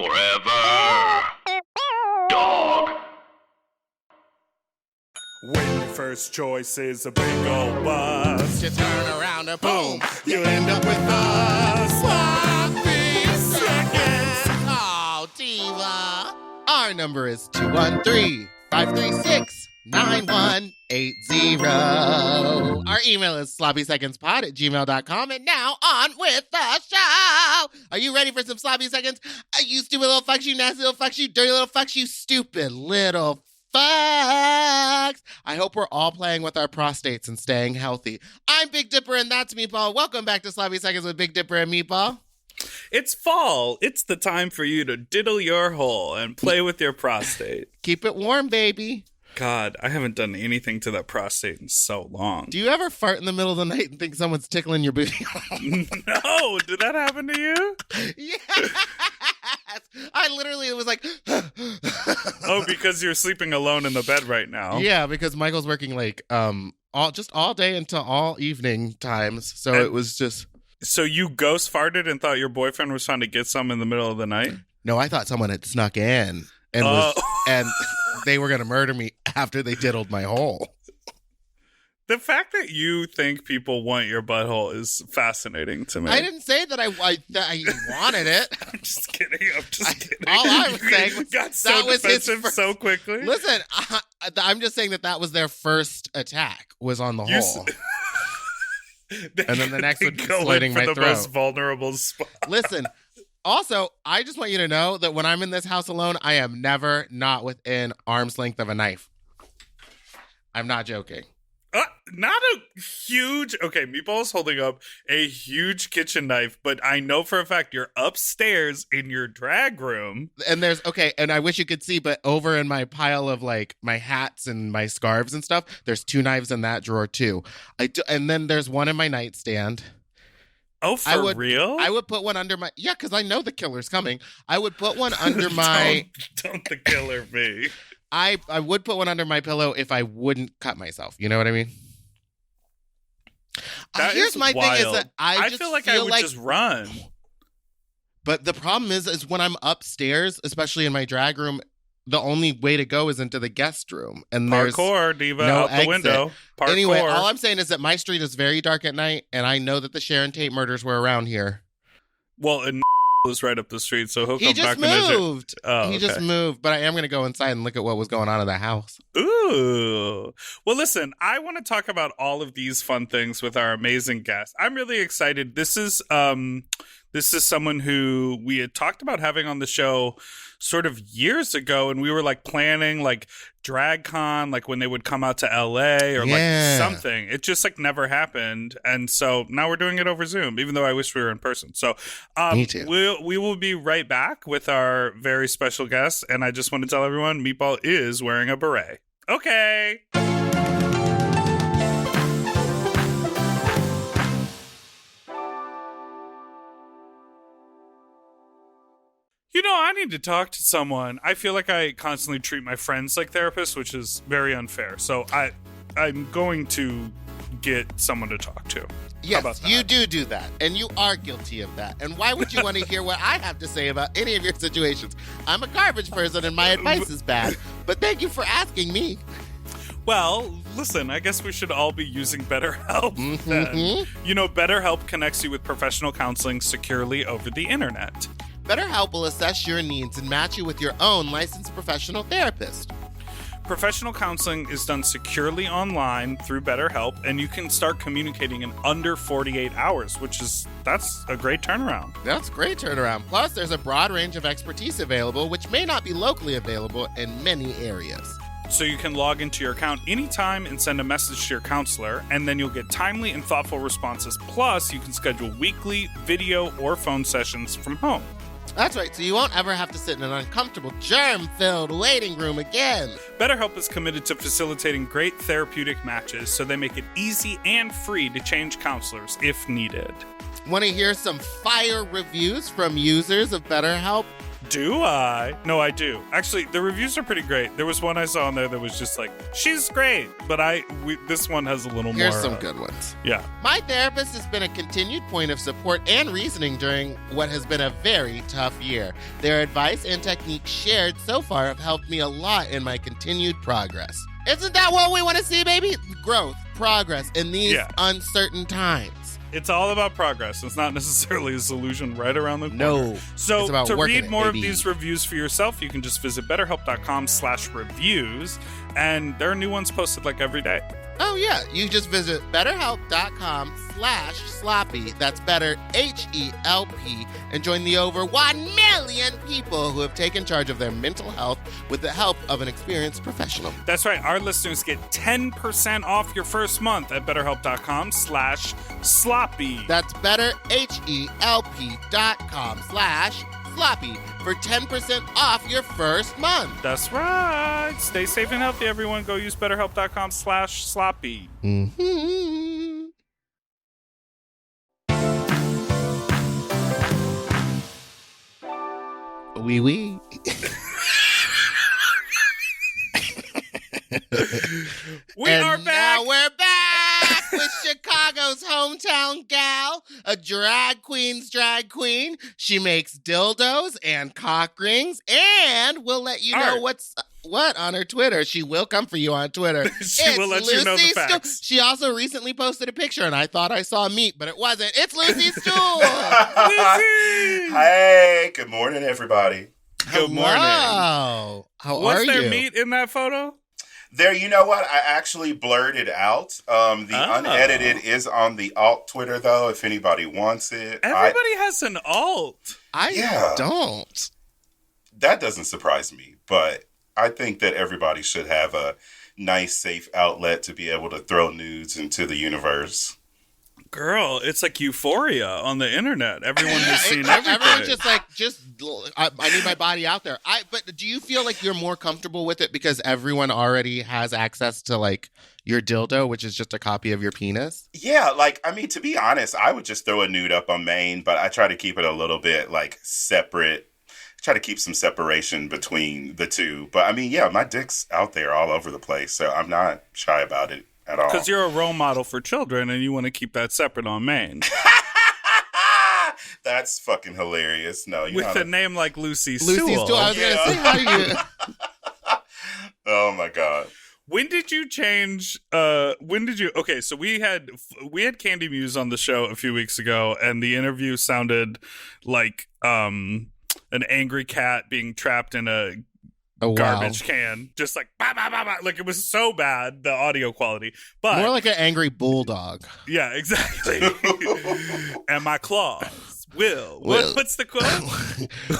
Forever. Dog. When your first choice is a big old bus, You turn around and boom, you end up with us. sloppy seconds. Oh, diva. Our number is 213-536-9180. Our email is sloppysecondspod@gmail.com. And now on with the show. Are you ready for some sloppy seconds? You stupid little fucks, you nasty little fucks, you dirty little fucks, you stupid little fucks. I hope we're all playing with our prostates and staying healthy. I'm Big Dipper and that's Meatball. Welcome back to Sloppy Seconds with Big Dipper and Meatball. It's fall. It's the time for you to diddle your hole and play with your prostate. Keep it warm, baby. God, I haven't done anything to that prostate in so long. Do you ever fart in the middle of the night and think someone's tickling your booty? No, did that happen to you? Yes. I literally was like, Oh, because you're sleeping alone in the bed right now. yeah, because Michael's working like all day until all evening times. So And- it was just, So you ghost farted and thought your boyfriend was trying to get some in the middle of the night? no, I thought someone had snuck in and and they were going to murder me after they diddled my hole. The fact that you think people want your butthole is fascinating to me. I didn't say that I wanted it. I'm just kidding. I'm just kidding. All I was saying was got so that was his defensive first- so quickly. Listen, I'm just saying that was their first attack was on the You hole. They- And then the next they would be go in slitting for my the throat. most vulnerable spot. Listen, also, I just want you to know that when I'm in this house alone, I am never not within arm's length of a knife. I'm not joking. Not a huge. Okay, Meatball's holding up a huge kitchen knife, but I know for a fact you're upstairs in your drag room. And and I wish you could see, but over in my pile of like my hats and my scarves and stuff, there's 2 knives in that drawer too. And then there's one in my nightstand. Oh, for real? I would put one under my, because I know the killer's coming. I would put one under my, Don't the killer be. I would put one under my pillow if I wouldn't cut myself. You know what I mean? Here's my wild. thing is that I just feel like I would just run. But the problem is when I'm upstairs, especially in my drag room, the only way to go is into the guest room. And there's Parkour, diva, no out the exit. window. Parkour. Anyway, all I'm saying is that my street is very dark at night, and I know that the Sharon Tate murders were around here. Well, and was right up the street, so he'll He come just back and moved. Oh, He just okay. moved, but I am going to go inside and look at what was going on in the house. Ooh. Well, listen, I want to talk about all of these fun things with our amazing guest. I'm really excited. This is someone who we had talked about having on the show sort of years ago, and we were like planning like DragCon, like when they would come out to LA or like something. It just like never happened, and so now we're doing it over Zoom, even though I wish we were in person. So Me too. we will be right back with our very special guest, and I just want to tell everyone Meatball is wearing a beret. Okay. You know, I need to talk to someone. I feel like I constantly treat my friends like therapists, which is very unfair. So I'm going to get someone to talk to. How Yes, about that? you do that, and you are guilty of that. And why would you want to hear what I have to say about any of your situations? I'm a garbage person, and my advice is bad. But thank you for asking me. Well, listen, I guess we should all be using BetterHelp then. Mm-hmm. You know, BetterHelp connects you with professional counseling securely over the internet. BetterHelp will assess your needs and match you with your own licensed professional therapist. Professional counseling is done securely online through BetterHelp, and you can start communicating in under 48 hours, that's a great turnaround. That's a great turnaround. Plus, there's a broad range of expertise available, which may not be locally available in many areas. So you can log into your account anytime and send a message to your counselor, and then you'll get timely and thoughtful responses. Plus, you can schedule weekly video or phone sessions from home. That's right, so you won't ever have to sit in an uncomfortable, germ-filled waiting room again. BetterHelp is committed to facilitating great therapeutic matches, so they make it easy and free to change counselors if needed. Want to hear some fire reviews from users of BetterHelp? Do I? No, I do. Actually, the reviews are pretty great. There was one I saw on there that was just like, she's great. But this one has a little more. Here's some good ones. Yeah. My therapist has been a continued point of support and reasoning during what has been a very tough year. Their advice and techniques shared so far have helped me a lot in my continued progress. Isn't that what we want to see, baby? Growth, progress in these uncertain times. It's all about progress. It's not necessarily a solution right around the corner. No. So to read more of baby. these reviews for yourself, you can just visit betterhelp.com/reviews, and there are new ones posted like every day. Oh, yeah. You just visit betterhelp.com/sloppy. That's better, H-E-L-P, and join the over 1 million people who have taken charge of their mental health with the help of an experienced professional. That's right. Our listeners get 10% off your first month at betterhelp.com/sloppy. That's better, HELP.com/sloppy for 10% off your first month. That's right. Stay safe and healthy, everyone. Go use betterhelp.com/sloppy. Mm-hmm. Wee wee. We are back. Now we're back with Chicago's hometown gal, a drag queen's drag queen. She makes dildos and cock rings, and we'll let you know what on her Twitter. She will come for you on Twitter. She will let you know the facts. She also recently posted a picture, and I thought I saw meat, but it wasn't. It's Lucy Stoole. Lucy! Hey, good morning, everybody. Good morning. Wow. How are Was you? there meat in that photo? There, you know what? I actually blurred it out. Unedited is on the alt Twitter, though, if anybody wants it. Everybody has an alt. I don't. That doesn't surprise me, but I think that everybody should have a nice, safe outlet to be able to throw nudes into the universe. Girl, it's like euphoria on the internet. Everyone has seen everything. Everyone's just like, I need my body out there. But do you feel like you're more comfortable with it because everyone already has access to like your dildo, which is just a copy of your penis? Yeah, to be honest, I would just throw a nude up on main, but I try to keep it a little bit like separate. Try to keep some separation between the two. But my dick's out there all over the place, so I'm not shy about it at all. Because you're a role model for children and you want to keep that separate on main. That's fucking hilarious. No, with a name like Lucy Stoole. Lucy Stoole. I was going to say, how do you... Oh my God. When did you change? Okay, so we had Candy Muse on the show a few weeks ago, and the interview sounded like an angry cat being trapped in a garbage can, just like bah, bah, bah, bah. Like it was so bad, the audio quality. But more like an angry bulldog. Yeah, exactly. And my claws will. What's the quote?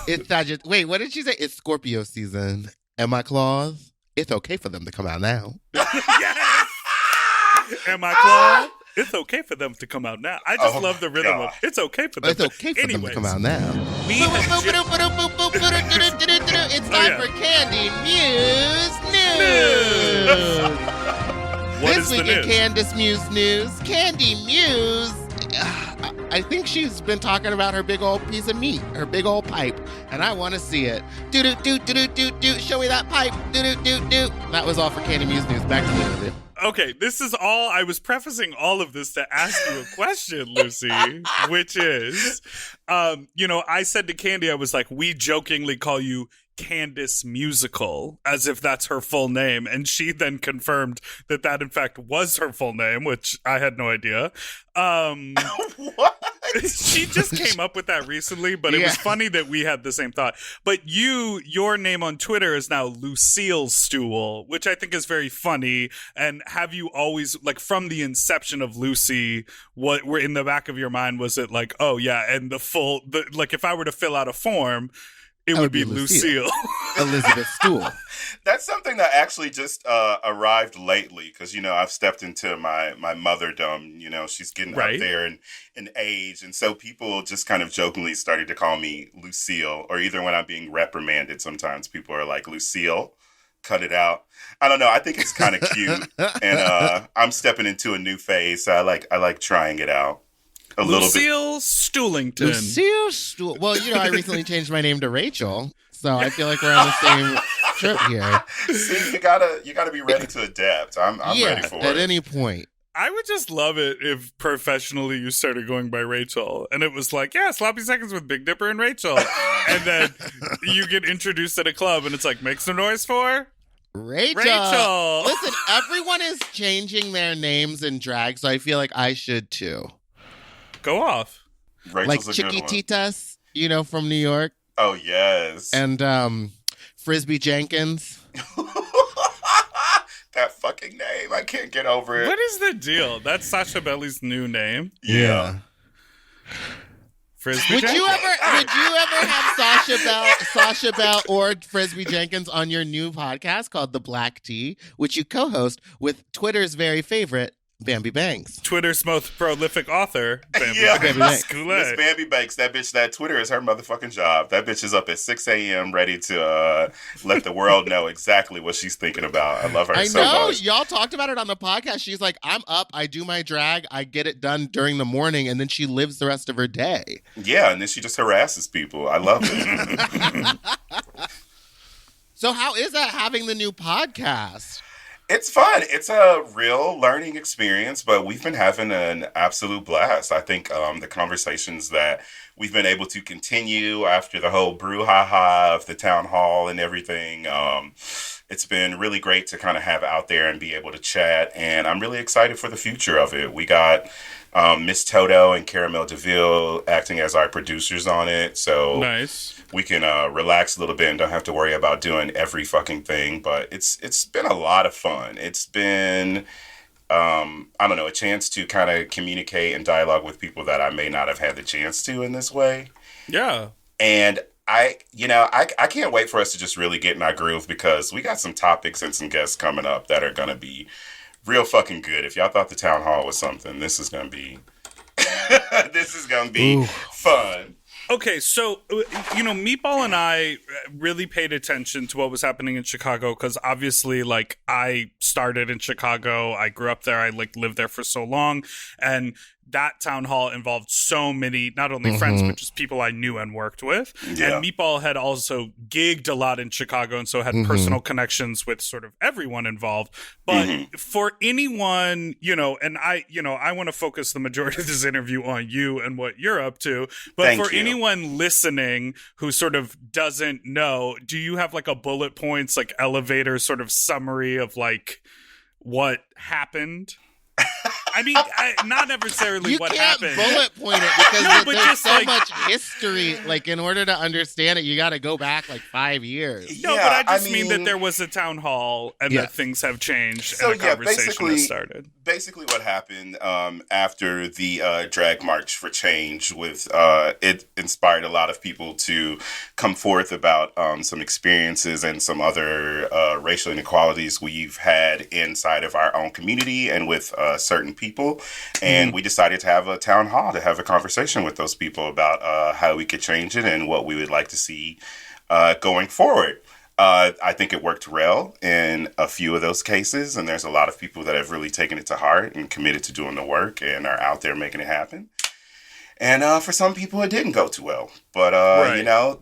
It's Sagittarius. Wait, what did she say? It's Scorpio season. And my claws, it's okay for them to come out now. Yes. And my claws, it's okay for them to come out now. I just love the rhythm of it's okay for them. It's okay for them to come out now. It's time for Candy Muse News. This week in Candace Muse News, Candy Muse, I think she's been talking about her big old piece of meat, her big old pipe, and I want to see it. Do-do-do-do-do-do-do, show me that pipe. Do-do-do-do. That was all for Candy Muse News. Back to the interview. Okay, this is all. I was prefacing all of this to ask you a question, Lucy, which is, I said to Candy, I was like, we jokingly call you Candace Musical, as if that's her full name. And she then confirmed that in fact was her full name, which I had no idea. What? She just came up with that recently, but it was funny that we had the same thought. But your name on Twitter is now Lucille Stoole, which I think is very funny. And have you always, like, from the inception of Lucy, what were in the back of your mind, was it like, oh yeah, and like if I were to fill out a form, it would be Lucille. Elizabeth Stoole. That's something that actually just arrived lately because, I've stepped into my motherdom. She's getting up there in age. And so people just kind of jokingly started to call me Lucille, or either when I'm being reprimanded, sometimes people are like, Lucille, cut it out. I don't know. I think it's kind of cute. And I'm stepping into a new phase. So I like trying it out. a little bit. Lucille Stoolington. Lucille Stoole. Well, I recently changed my name to Rachel, so I feel like we're on the same trip here. See, you gotta be ready to adapt. I'm ready for it. At any point. I would just love it if professionally you started going by Rachel and it was like, yeah, Sloppy Seconds with Big Dipper and Rachel. And then you get introduced at a club and it's like, make some noise for Rachel. Listen, everyone is changing their names in drag, so I feel like I should too. Go off. Rachel's like a good one. Chiquititas, from New York. Oh, yes. And Frisbee Jenkins. That fucking name. I can't get over it. What is the deal? That's Sasha Belly's new name. Yeah. Frisbee Would Jenkins. you ever have Sasha Bell or Frisbee Jenkins on your new podcast called The Black Tea, which you co-host with Twitter's very favorite, Bambi Banks? Twitter's most prolific author, Bambi Banks. Miss Bambi Banks, that bitch, that Twitter is her motherfucking job. That bitch is up at 6 a.m. ready to let the world know exactly what she's thinking about. I love her so much. Y'all talked about it on the podcast. She's like, I'm up, I do my drag, I get it done during the morning, and then she lives the rest of her day. Yeah, and then she just harasses people. I love it. So how is that, having the new podcast? It's fun. It's a real learning experience, but we've been having an absolute blast. I think the conversations that we've been able to continue after the whole brouhaha of the town hall and everything, it's been really great to kind of have out there and be able to chat. And I'm really excited for the future of it. We got Miss Toto and Caramel DeVille acting as our producers on it. So nice. We can relax a little bit and don't have to worry about doing every fucking thing. But it's been a lot of fun. It's been, I don't know, a chance to kind of communicate and dialogue with people that I may not have had the chance to in this way. Yeah. And I can't wait for us to just really get in our groove because we got some topics and some guests coming up that are going to be real fucking good. If y'all thought the town hall was something, this is going to be fun. Okay, so, Meatball and I really paid attention to what was happening in Chicago because obviously, I started in Chicago. I grew up there. I, lived there for so long. And that town hall involved so many, not only friends, but just people I knew and worked with. Yeah. And Meatball had also gigged a lot in Chicago and so had personal connections with sort of everyone involved. But for anyone, and I want to focus the majority of this interview on you and what you're up to. But for anyone listening who sort of doesn't know, do you have a bullet points, elevator sort of summary of what happened? I mean, not necessarily what happened. You can't bullet point it because there's so much history. In order to understand it, you got to go back 5 years. No, but I mean that there was a town hall and that things have changed and a conversation has started. Basically what happened after the drag march for change with it inspired a lot of people to come forth about some experiences and some other racial inequalities we've had inside of our own community and with certain people. And we decided to have a town hall to have a conversation with those people about how we could change it and what we would like to see going forward. I think it worked well in a few of those cases, and there's a lot of people that have really taken it to heart and committed to doing the work and are out there making it happen. And for some people, it didn't go too well. But,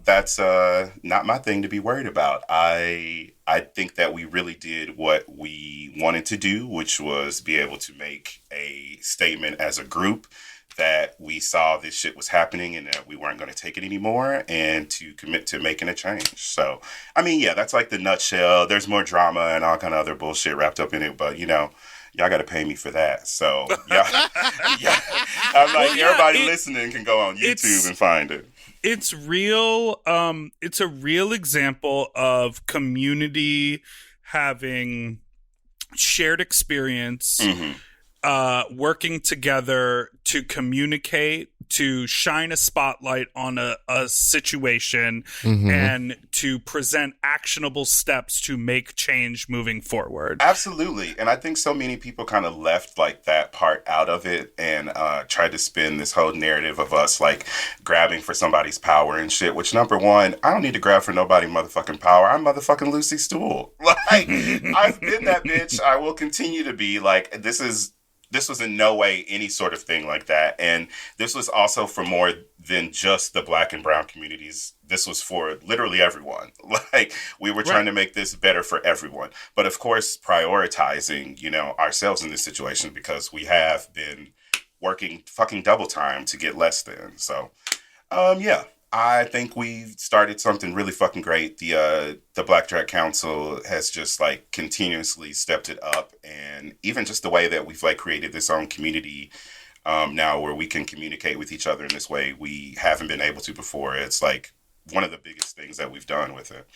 that's not my thing to be worried about. I think that we really did what we wanted to do, which was be able to make a statement as a group that we saw this shit was happening and that we weren't going to take it anymore and to commit to making a change. So, I mean, that's the nutshell. There's more drama and all kind of other bullshit wrapped up in it, but, y'all got to pay me for that. So, I'm everybody listening can go on YouTube and find it. It's real. It's a real example of community having shared experience, working together to communicate, to shine a spotlight on a situation, and to present actionable steps to make change moving forward. Absolutely. And I think so many people kind of left that part out of it and tried to spin this whole narrative of us grabbing for somebody's power and shit, which number one, I don't need to grab for nobody motherfucking power. I'm motherfucking Lucy Stoole. I've been that bitch. I will continue to be. This is This was in no way any sort of thing like that. And this was also for more than just the Black and brown communities. This was for literally everyone. Like, we were trying to make this better for everyone. But of course, prioritizing, you know, ourselves in this situation, because we have been working fucking double time to get less than. So, yeah. I think we started something really fucking great. The Black Drag Council has just like continuously stepped it up, and even just the way that we've like created this own community now where we can communicate with each other in this way we haven't been able to before. It's like one of the biggest things that we've done with it.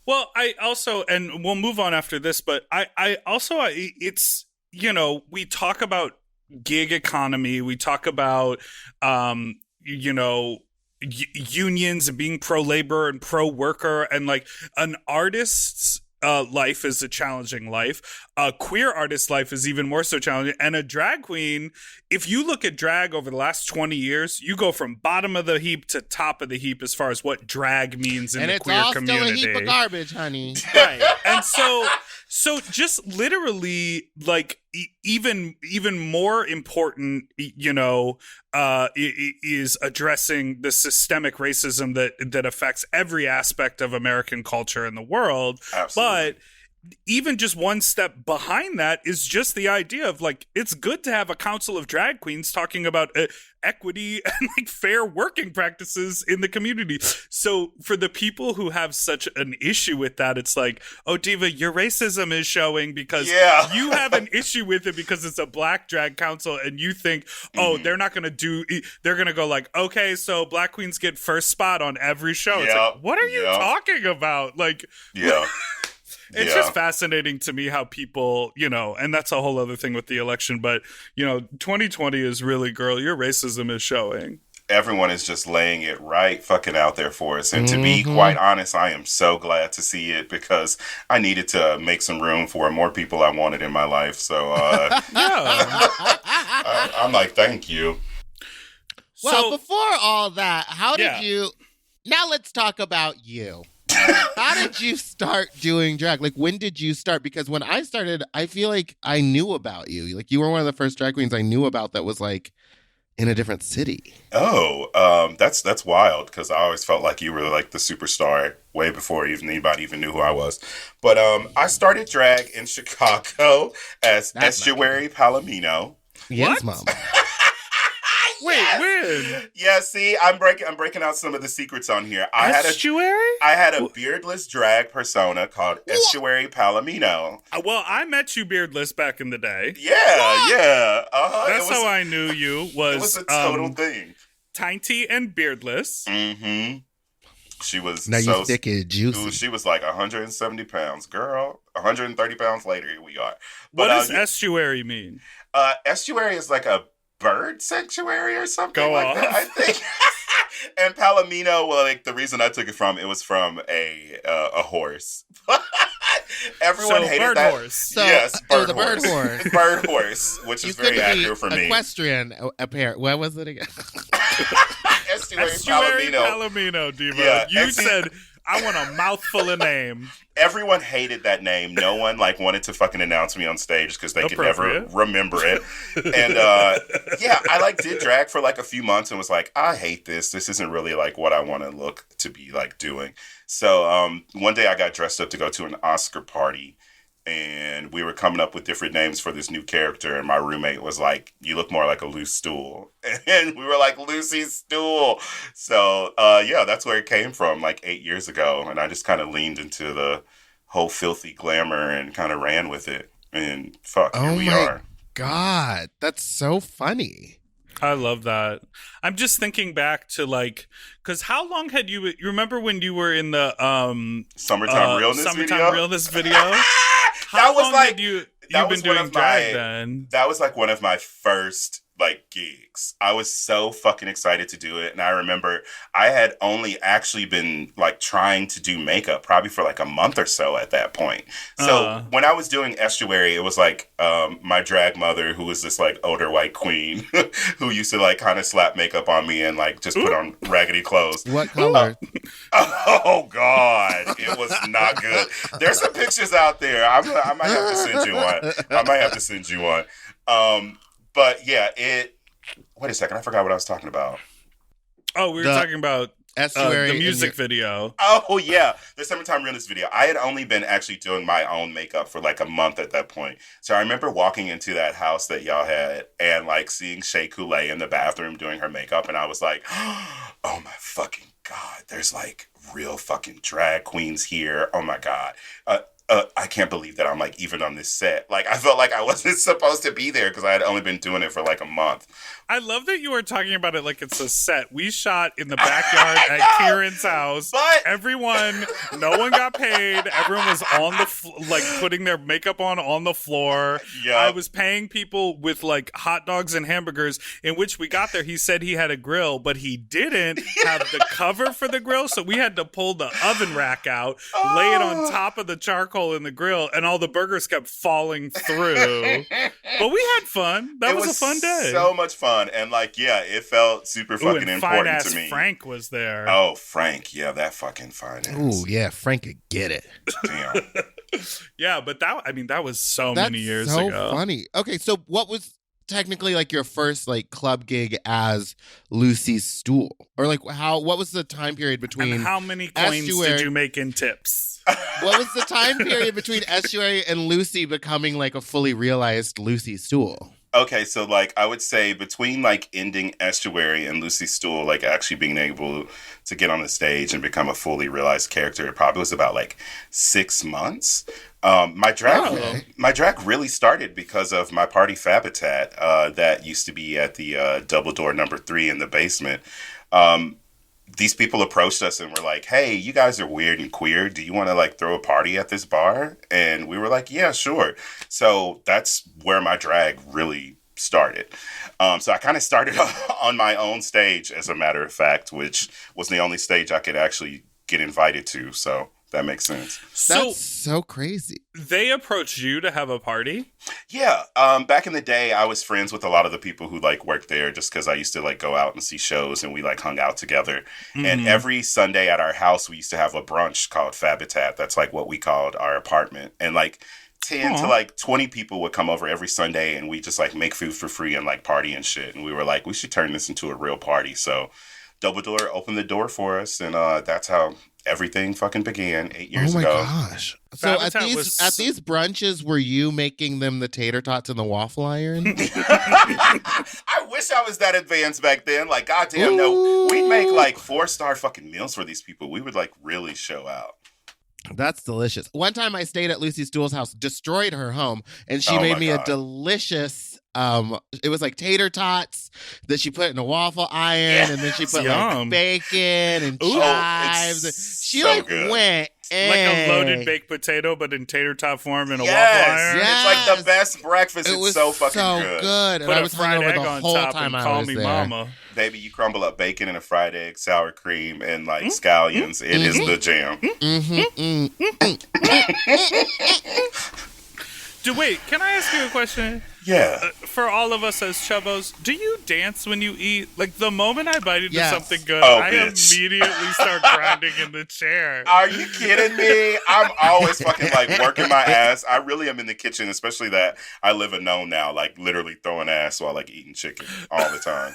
Well, I also, and we'll move on after this, but I also, it's, you know, we talk about gig economy, we talk about, you know, unions and being pro-labor and pro-worker, and like an artist's life is a challenging life. A queer artist's life is even more so challenging. And a drag queen, if you look at drag over the last 20 years, you go from bottom of the heap to top of the heap as far as what drag means in the queer community. And it's all still a heap of garbage, honey. Right. And so just literally, like, even more important, you know, is addressing the systemic racism that affects every aspect of American culture in the world. Absolutely. But even just one step behind that is just the idea of like, it's good to have a council of drag queens talking about equity and like fair working practices in the community. So for the people who have such an issue with that, it's like, oh, Diva, your racism is showing because you have an issue with it because it's a Black drag council, and you think, oh, they're not going to they're going to go like, okay, so Black queens get first spot on every show. It's like, what are you talking about? Like, it's just fascinating to me how people, you know, and that's a whole other thing with the election, but, you know, 2020 is really, girl, your racism is showing. Everyone is just laying it right fucking out there for us. And to be quite honest, I am so glad to see it, because I needed to make some room for more people I wanted in my life. So, I'm like, thank you. Well, before all that, how did you... Now let's talk about you. How did you start doing drag? Like, when did you start? Because when I started, I feel like I knew about you. Like, you were one of the first drag queens I knew about that was like in a different city. Oh, that's wild, because I always felt like you were like the superstar way before anybody even knew who I was. But I started drag in Chicago as Estuary Palomino. Yes, Mom. Wait, when? Yeah, see, I'm breaking out some of the secrets on here. I had a beardless drag persona called Estuary Palomino. Well, I met you beardless back in the day. Yeah. That's how I knew you. It was a total thing. Tiny and beardless. Mm-hmm. She was now you thick and juicy. Dude, she was like 170 pounds, girl. 130 pounds later, here we are. But, what does estuary mean? Estuary is like a bird sanctuary or something that, I think. And Palomino, well, like the reason I took it from a horse. Everyone hated bird that. Horse. So, yes, bird bird horse. Bird horse, which is very accurate for me. Equestrian apparent. What was it again? Estuary Palomino, Diva. Yeah, you said, I want a mouthful of name. Everyone hated that name. No one like wanted to fucking announce me on stage because they could never remember it. And I like did drag for like a few months and was like, I hate this. This isn't really like what I want to look to be like doing. So one day I got dressed up to go to an Oscar party, and we were coming up with different names for this new character, and my roommate was like, you look more like a loose stool. And we were like, Lucy's stool. So that's where it came from like 8 years ago. And I just kind of leaned into the whole filthy glamour and kind of ran with it. And here we are. Oh my God, that's so funny. I love that. I'm just thinking back to like, because how long had you remember when you were in the Summertime Realness video? How long had you been doing drag then? That was like one of my first like gigs. I was so fucking excited to do it. And I remember I had only actually been like trying to do makeup probably for like a month or so at that point. So when I was doing Estuary, it was like my drag mother, who was this like older white queen who used to like kind of slap makeup on me and like just put on raggedy clothes. What color? Oh God, it was not good. There's some pictures out there. I might have to send you one. But yeah, wait a second, I forgot what I was talking about. Oh, we were talking about estuary the music video. Oh, yeah. The Summertime Realness video. I had only been actually doing my own makeup for like a month at that point. So I remember walking into that house that y'all had and like seeing Shea Coulee in the bathroom doing her makeup. And I was like, oh my fucking God, there's like real fucking drag queens here. Oh my God. I can't believe that I'm like even on this set. Like I felt like I wasn't supposed to be there because I had only been doing it for like a month. I love that you were talking about it like it's a set. We shot in the backyard at Kieran's house. But no one got paid. Everyone was on the putting their makeup on the floor. Yep. I was paying people with like hot dogs and hamburgers. In which we got there, he said he had a grill, but he didn't have the cover for the grill, so we had to pull the oven rack out, lay it on top of the charcoal in the grill, and all the burgers kept falling through. But we had fun. That was a fun day. So much fun. And like, yeah, it felt super fucking important to me. Frank was there. Oh, Frank. Yeah, that fucking fine ass. Ooh, yeah, Frank could get it. Damn. Yeah, but that was so many years ago. That's so funny. Okay, so what was technically like your first like club gig as Lucy Stoole? Or like what was the time period between and how many coins did you make in tips? What was the time period between Estuary and Lucy becoming like a fully realized Lucy Stoole? Okay, so like I would say between like ending Estuary and Lucy Stoole, like actually being able to get on the stage and become a fully realized character, it probably was about like 6 months. My drag really started because of my party Fabitat that used to be at the Double Door number 3 in the basement. These people approached us and were like, hey, you guys are weird and queer. Do you want to like throw a party at this bar? And we were like, yeah, sure. So that's where my drag really started. So I kind of started on my own stage, as a matter of fact, which was the only stage I could actually get invited to. So that makes sense. That's so crazy. They approached you to have a party? Yeah. Back in the day, I was friends with a lot of the people who like worked there just because I used to like go out and see shows and we like hung out together. Mm-hmm. And every Sunday at our house, we used to have a brunch called Fabitat. That's like what we called our apartment. And like 10 to like 20 people would come over every Sunday and we just like make food for free and like party and shit. And we were like, we should turn this into a real party. So Double Door opened the door for us. And that's how everything fucking began 8 years ago. Oh my gosh. So at these brunches, were you making them the tater tots in the waffle iron? I wish I was that advanced back then. Like, goddamn, no. We'd make like 4-star fucking meals for these people. We would like really show out. That's delicious. One time I stayed at Lucy Stoole's house, destroyed her home, and she made me a delicious it was like tater tots that she put in a waffle iron, and then she put like bacon and chives. She so went like a loaded baked potato, but in tater tot form in a waffle iron. Yes. It's like the best breakfast. It's so fucking good. Put and I was fried egg on top and call me mama. Baby, you crumble up bacon and a fried egg, sour cream, and like scallions. It is the jam. Wait, can I ask you a question? Yeah. For all of us as chubbos, do you dance when you eat? Like, the moment I bite into something good, I immediately start grinding in the chair. Are you kidding me? I'm always fucking, like, working my ass. I really am in the kitchen, especially that I live alone now, like, literally throwing ass while, like, eating chicken all the time.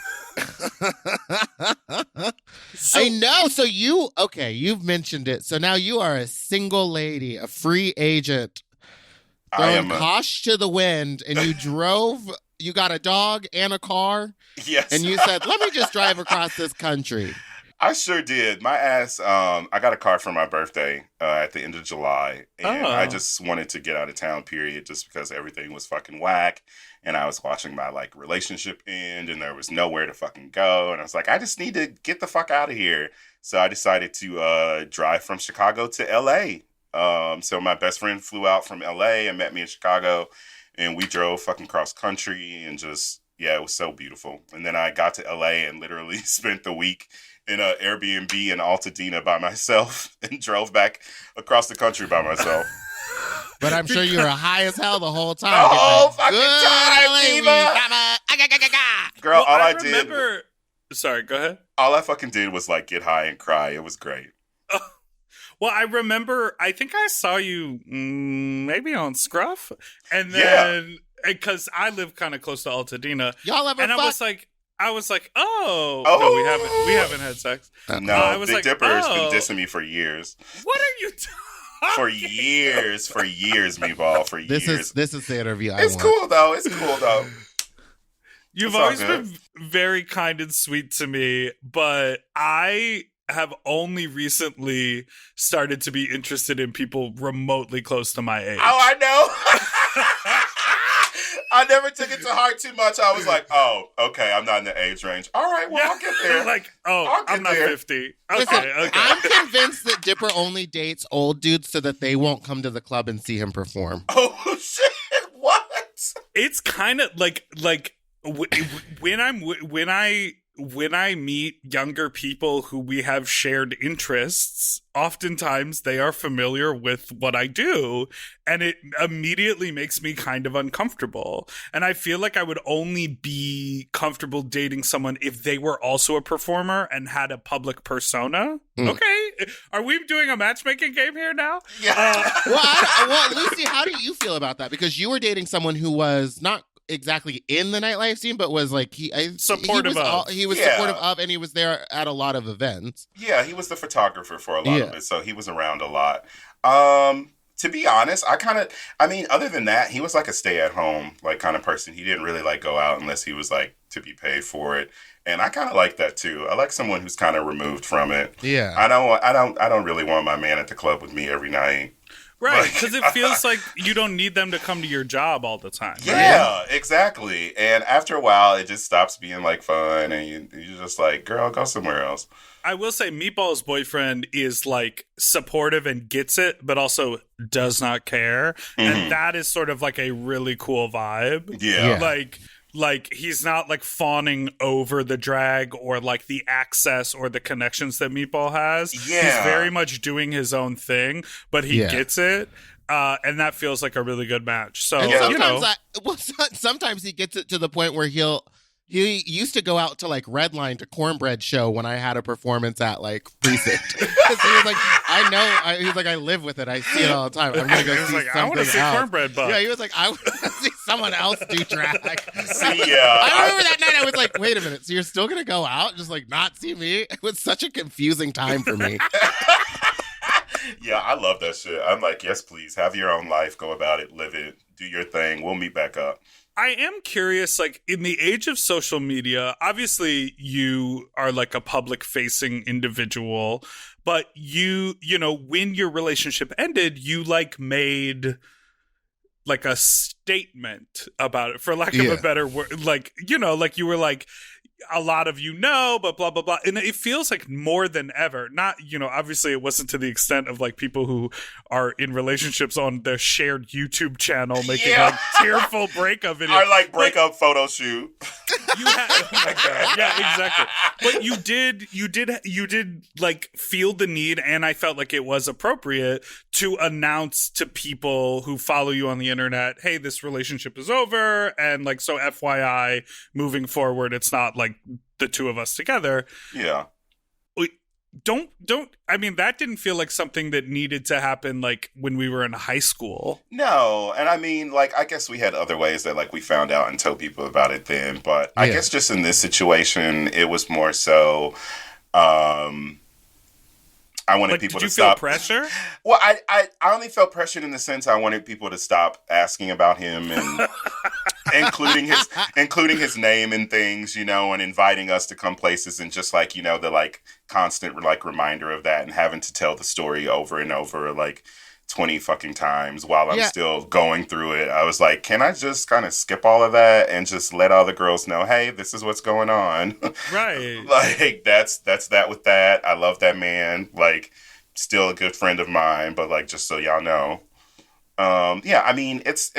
I know. So you've mentioned it. So now you are a single lady, a free agent. Throwing caution to the wind, and you got a dog and a car. Yes. And you said, let me just drive across this country. I sure did. My ass, I got a car for my birthday at the end of July. And I just wanted to get out of town, period, just because everything was fucking whack. And I was watching my, like, relationship end, and there was nowhere to fucking go. And I was like, I just need to get the fuck out of here. So I decided to drive from Chicago to L.A., so my best friend flew out from LA and met me in Chicago, and we drove fucking cross country and just, it was so beautiful. And then I got to LA and literally spent the week in an Airbnb in Altadena by myself and drove back across the country by myself. But I'm sure you were high as hell the whole time. The whole fucking time, Diva! Girl, all I did... Sorry, go ahead. All I fucking did was, like, get high and cry. It was great. Well, I remember, I think I saw you maybe on Scruff, and then because I live kind of close to Altadena. Y'all ever and fuck? I was like, no, we haven't had sex. No, I was Big like, Dipper has been dissing me for years. What are you talking? For years, Meatball, for years. This is the interview I It's want. cool though. You've It's all always good. been very kind and sweet to me, but I have only recently started to be interested in people remotely close to my age. Oh, I know. I never took it to heart too much. I was like, oh, okay, I'm not in the age range. All right, well, I'll get there. Like, I'll I'm get not there. 50. Listen, Okay. I'm convinced that Dipper only dates old dudes so that they won't come to the club and see him perform. Oh, shit, what? It's kind of like when I meet younger people who we have shared interests, oftentimes they are familiar with what I do, and it immediately makes me kind of uncomfortable. And I feel like I would only be comfortable dating someone if they were also a performer and had a public persona. Okay. Are we doing a matchmaking game here now? Yeah. Well, Lucy, how do you feel about that? Because you were dating someone who was not exactly in the nightlife scene, but was like Supportive of. He was Yeah. supportive of, and he was there at a lot of events. Yeah, he was the photographer for a lot Yeah. of it, so he was around a lot. To be honest, other than that, he was like a stay-at-home like kind of person. He didn't really like go out unless he was like to be paid for it, and I kind of like that too. I like someone who's kind of removed from it. Yeah. I don't really want my man at the club with me every night. Right, because it feels like you don't need them to come to your job all the time. Right? Yeah, exactly. And after a while, it just stops being like fun, and you're just like, girl, go somewhere else. I will say Meatball's boyfriend is like supportive and gets it, but also does not care. And that is sort of like a really cool vibe. Yeah. Like he's not like fawning over the drag or like the access or the connections that Meatball has. Yeah. He's very much doing his own thing, but he gets it. And that feels like a really good match. So, And Yeah. sometimes he gets it to the point where he used to go out to like Redline to Cornbread show when I had a performance at like Precinct. 'Cause he was like, he's like, I live with it. I see it all the time. I'm gonna go he was see like, something I want to see else. Cornbread Buck. Yeah, he was like, I want to see someone else do drag. See, yeah. I remember that night I was like, wait a minute, so you're still gonna go out and just like not see me? It was such a confusing time for me. Yeah, I love that shit. I'm like, yes, please, have your own life, go about it, live it, do your thing. We'll meet back up. I am curious, like, in the age of social media, obviously you are like a public facing individual, but you know, when your relationship ended, you like made like a statement about it, for lack of a better word. Like, you know, like you were like, a lot of you know, but blah, blah, blah. And it feels like more than ever. Not, you know, obviously it wasn't to the extent of like people who are in relationships on their shared YouTube channel making like tearful breakup videos. Our like breakup photo shoot. You had, oh my God. Yeah, exactly. But you did like feel the need, and I felt like it was appropriate to announce to people who follow you on the internet, hey, this relationship is over, and like, so FYI, moving forward, it's not like the two of us together. Yeah. Don't I mean, that didn't feel like something that needed to happen like when we were in high school. No, and I mean, like, I guess we had other ways that like we found out and told people about it then, but I guess just in this situation, it was more so I wanted people to stop. Did you feel pressure? Well, I only felt pressured in the sense I wanted people to stop asking about him and including his name and things, you know, and inviting us to come places, and just like, you know, the like constant like reminder of that, and having to tell the story over and over like 20 fucking times while I'm still going through it. I was like, can I just kind of skip all of that and just let all the girls know, hey, this is what's going on? Right. Like, that's that with that. I love that man. Like, still a good friend of mine, but like, just so y'all know. Yeah, I mean, it's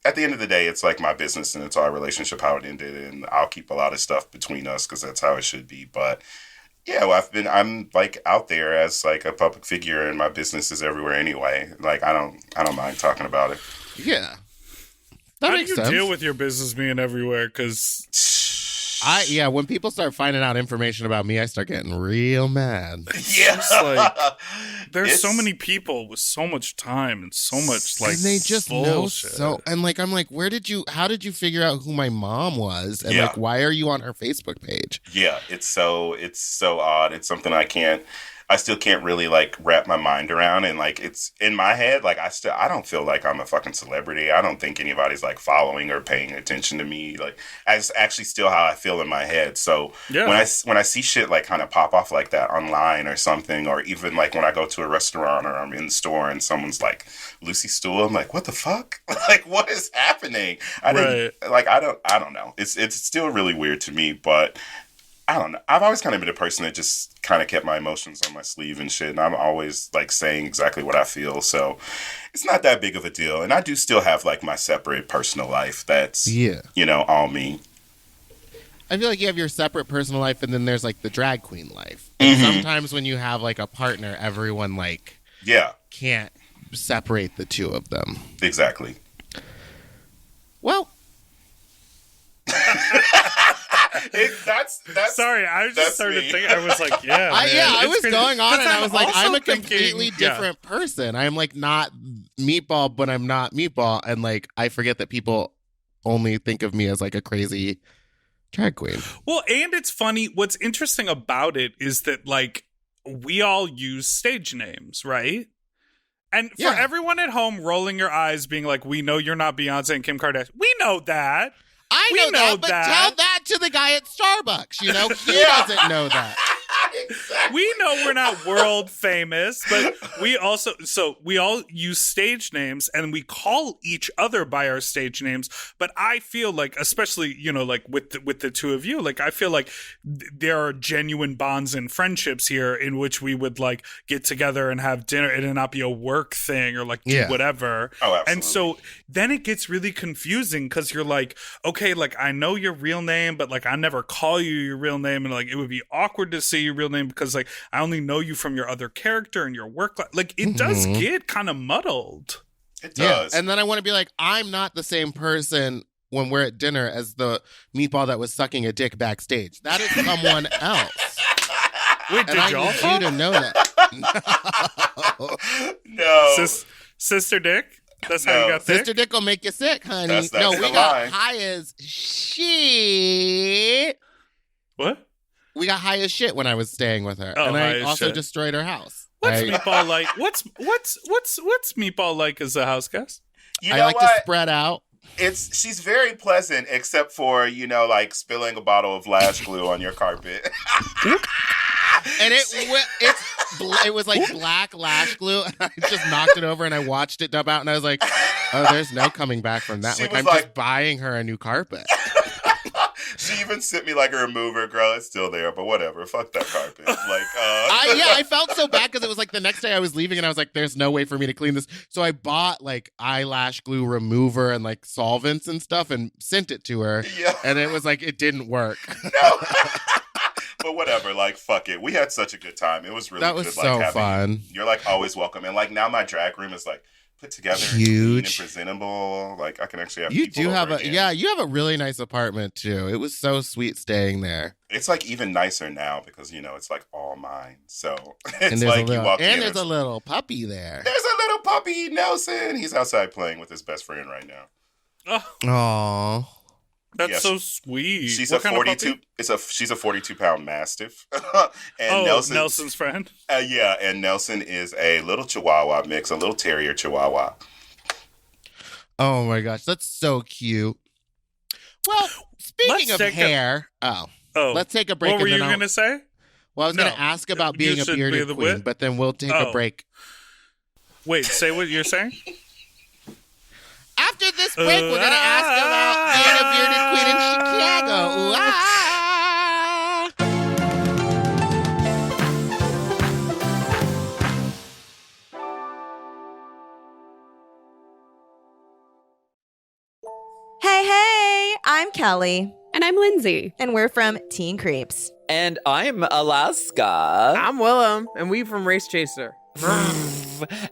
at the end of the day, it's like my business, and it's our relationship, how it ended, and I'll keep a lot of stuff between us because that's how it should be. But yeah, well, I'm like out there as like a public figure, and my business is everywhere anyway. Like, I don't mind talking about it. Yeah. That How makes do you sense. deal with your business being everywhere? Because When people start finding out information about me, I start getting real mad. Yeah. There's so many people with so much time and so much like, and they just bullshit. know so. And like, I'm like, how did you figure out who my mom was? And like, why are you on her Facebook page? Yeah, it's so odd. It's something I still can't really like wrap my mind around, and like it's in my head. Like I don't feel like I'm a fucking celebrity. I don't think anybody's like following or paying attention to me. Like that's actually still how I feel in my head. So when I see shit like kind of pop off like that online or something, or even like when I go to a restaurant or I'm in the store and someone's like Lucy Stoole, I'm like, what the fuck? Like what is happening? I don't know. It's still really weird to me, but. I don't know. I've always kind of been a person that just kind of kept my emotions on my sleeve and shit. And I'm always like saying exactly what I feel. So it's not that big of a deal. And I do still have like my separate personal life that's, all me. I feel like you have your separate personal life and then there's like the drag queen life. And sometimes when you have like a partner, everyone like can't separate the two of them. Exactly. Well. That's sorry, I just started thinking. I was like, I was going on, and I was like, I'm a completely different person. I'm like not Meatball, but I'm not Meatball, and like I forget that people only think of me as like a crazy drag queen. Well, and it's funny. What's interesting about it is that like we all use stage names, right? And for everyone at home rolling your eyes, being like, "We know you're not Beyonce and Kim Kardashian. We know that." I know that, but tell that to the guy at Starbucks, He doesn't know that. Exactly. We know we're not world famous, but we all use stage names and we call each other by our stage names. But I feel like, especially, like with the two of you, like I feel like there are genuine bonds and friendships here in which we would like get together and have dinner and it not be a work thing or like do whatever. Oh, absolutely. And so then it gets really confusing because you're like, okay, like I know your real name, but like I never call you your real name, and like it would be awkward to say your real name because like I only know you from your other character and your work life. Like it does get kind of muddled. It does. And then I want to be like, I'm not the same person when we're at dinner as the Meatball that was sucking a dick backstage. That is someone else. Wait, did I y'all need you to know that. No. Sister Dick? That's how you got sick? Sister Dick will make you sick, honey. That's no, we the got line. high as shit. What? We got high as shit when I was staying with her. Oh, and I high as also shit. destroyed her house. What's Meatball like? What's Meatball like as a house guest? You I know like what? to spread out. She's very pleasant, except for, like spilling a bottle of lash glue on your carpet. And it was like black lash glue, and I just knocked it over, and I watched it dump out, and I was like, oh, there's no coming back from that. Like, I'm just buying her a new carpet. She even sent me like a remover, girl. It's still there, but whatever. Fuck that carpet. Like, I felt so bad because it was like the next day I was leaving, and I was like, there's no way for me to clean this. So I bought like eyelash glue remover and like solvents and stuff, and sent it to her. Yeah. And it was like it didn't work. No. But whatever, like, fuck it. We had such a good time. It was really good. That was like, so fun. You're like always welcome. And like now my drag room is like put together, huge, and clean and presentable. Like I can actually have people you over again. you have a really nice apartment too. It was so sweet staying there. It's like even nicer now because it's like all mine. So it's and like you walk in and there's a little puppy there. There's a little puppy, Nelson. He's outside playing with his best friend right now. Aww. That's so sweet. She's what a 42. She's a 42-pound mastiff. And Nelson's friend. Yeah, and Nelson is a little Chihuahua mix, a little terrier Chihuahua. Oh my gosh, that's so cute. Well, speaking of hair, let's take a break. What were you going to say? Well, I was going to ask about being a bearded queen, but then we'll take a break. Wait, say what you're saying. After this break, we're going to ask about being a bearded queen in Chicago. Hey, I'm Kelly. And I'm Lindsay. And we're from Teen Creeps. And I'm Alaska. I'm Willem, and we from Race Chaser.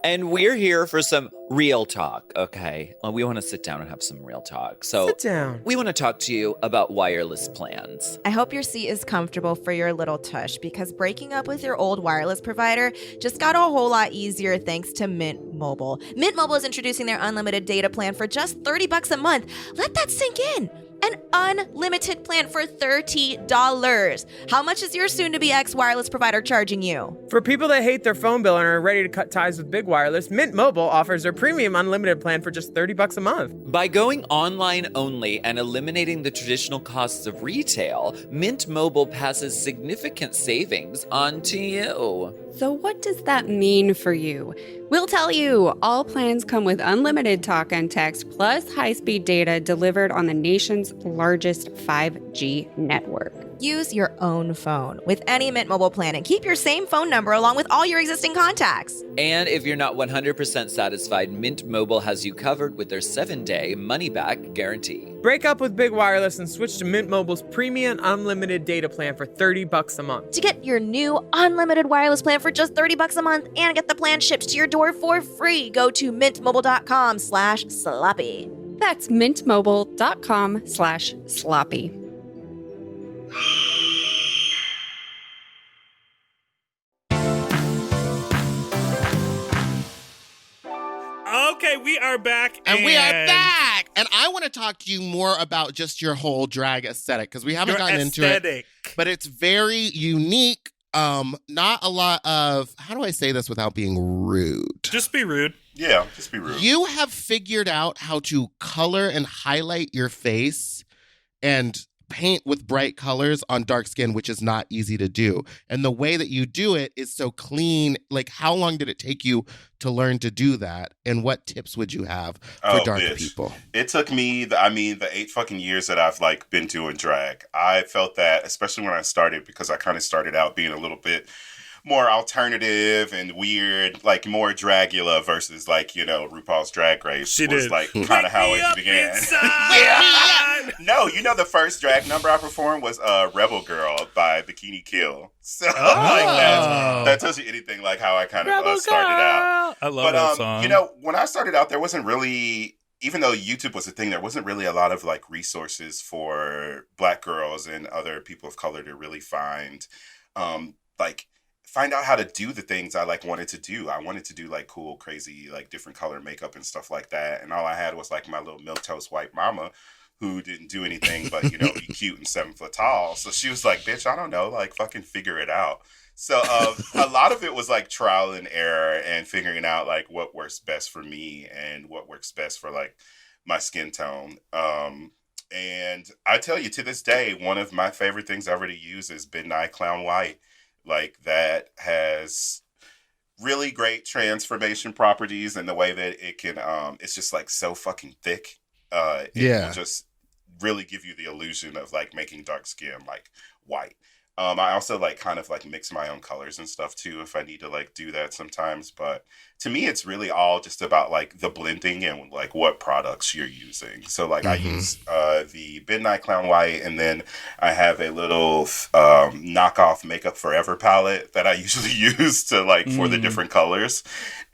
And we're here for some real talk, okay? We want to sit down and have some real talk. So Sit down. we want to talk to you about wireless plans. I hope your seat is comfortable for your little tush because breaking up with your old wireless provider just got a whole lot easier thanks to Mint Mobile. Mint Mobile is introducing their unlimited data plan for just $30 a month. Let that sink in. An unlimited plan for $30. How much is your soon-to-be ex-wireless provider charging you? For people that hate their phone bill and are ready to cut ties with Big Wireless, Mint Mobile offers their premium unlimited plan for just $30 a month. By going online only and eliminating the traditional costs of retail, Mint Mobile passes significant savings on to you. So what does that mean for you? We'll tell you. All plans come with unlimited talk and text plus high-speed data delivered on the nation's largest 5G network. Use your own phone with any Mint Mobile plan and keep your same phone number along with all your existing contacts. And if you're not 100% satisfied, Mint Mobile has you covered with their 7-day money-back guarantee. Break up with Big Wireless and switch to Mint Mobile's premium unlimited data plan for $30 a month. To get your new unlimited wireless plan for just $30 a month and get the plan shipped to your door for free, go to mintmobile.com/sloppy. That's mintmobile.com/sloppy. Okay, we are back. And we are back. And I want to talk to you more about just your whole drag aesthetic because we haven't gotten into it. But it's very unique. Not a lot of, how do I say this without being rude? Just be rude. Yeah, just be rude. You have figured out how to color and highlight your face and paint with bright colors on dark skin, which is not easy to do. And the way that you do it is so clean. Like, how long did it take you to learn to do that? And what tips would you have for dark people? It took me, the 8 fucking years that I've like been doing drag. I felt that, especially when I started, because I kind of started out being a little bit more alternative and weird, like more Dragula versus like, RuPaul's Drag Race was like kind of how it began. Yeah. No, the first drag number I performed was Rebel Girl by Bikini Kill. So like that tells you anything like how I kind of started out. I love that song. When I started out, there wasn't really, even though YouTube was a thing, there wasn't really a lot of like resources for Black girls and other people of color to really find out how to do the things I like wanted to do. I wanted to do like cool, crazy, like different color makeup and stuff like that. And all I had was like my little milquetoast white mama who didn't do anything but, be cute and 7 foot tall. So she was like, bitch, I don't know, like fucking figure it out. So a lot of it was like trial and error and figuring out like what works best for me and what works best for like my skin tone. And I tell you, to this day, one of my favorite things ever to use is Midnight Clown White. Like, that has really great transformation properties and the way that it can, it's just like so fucking thick. It will just really give you the illusion of like making dark skin like white. I also like kind of like mix my own colors and stuff too if I need to like do that sometimes. But to me, it's really all just about like the blending and like what products you're using. So like I use the Midnight Clown White, and then I have a little knockoff Makeup Forever palette that I usually use to like for the different colors.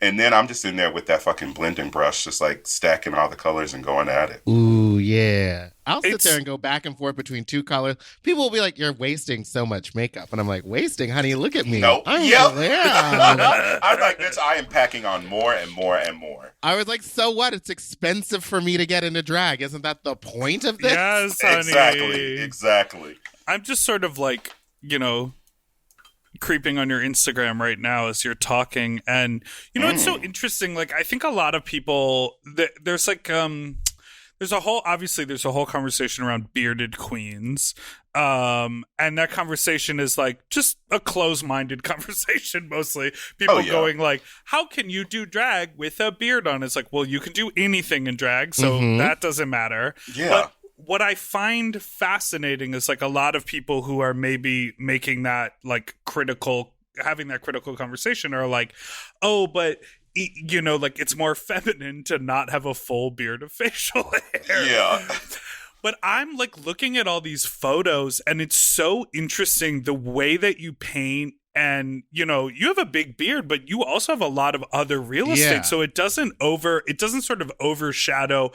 And then I'm just in there with that fucking blending brush, just like stacking all the colors and going at it. Ooh, yeah. I'll sit there and go back and forth between two colors. People will be like, you're wasting so much makeup. And I'm like, wasting? Honey, look at me. Nope. I'm like, bitch, I am packing on more and more and more. I was like, so what? It's expensive for me to get into drag. Isn't that the point of this? Yes, honey. Exactly. I'm just sort of like, creeping on your Instagram right now as you're talking. And, it's so interesting. Like, I think a lot of people, there's like, there's a whole conversation around bearded queens. And that conversation is like just a closed-minded conversation mostly. People going like, how can you do drag with a beard on? It's like, well, you can do anything in drag, so that doesn't matter. Yeah. But what I find fascinating is like a lot of people who are maybe making that like having that critical conversation are like, oh, but like it's more feminine to not have a full beard of facial hair. Yeah. But I'm like looking at all these photos and it's so interesting the way that you paint And, you know, you have a big beard, but you also have a lot of other real estate. So it doesn't sort of overshadow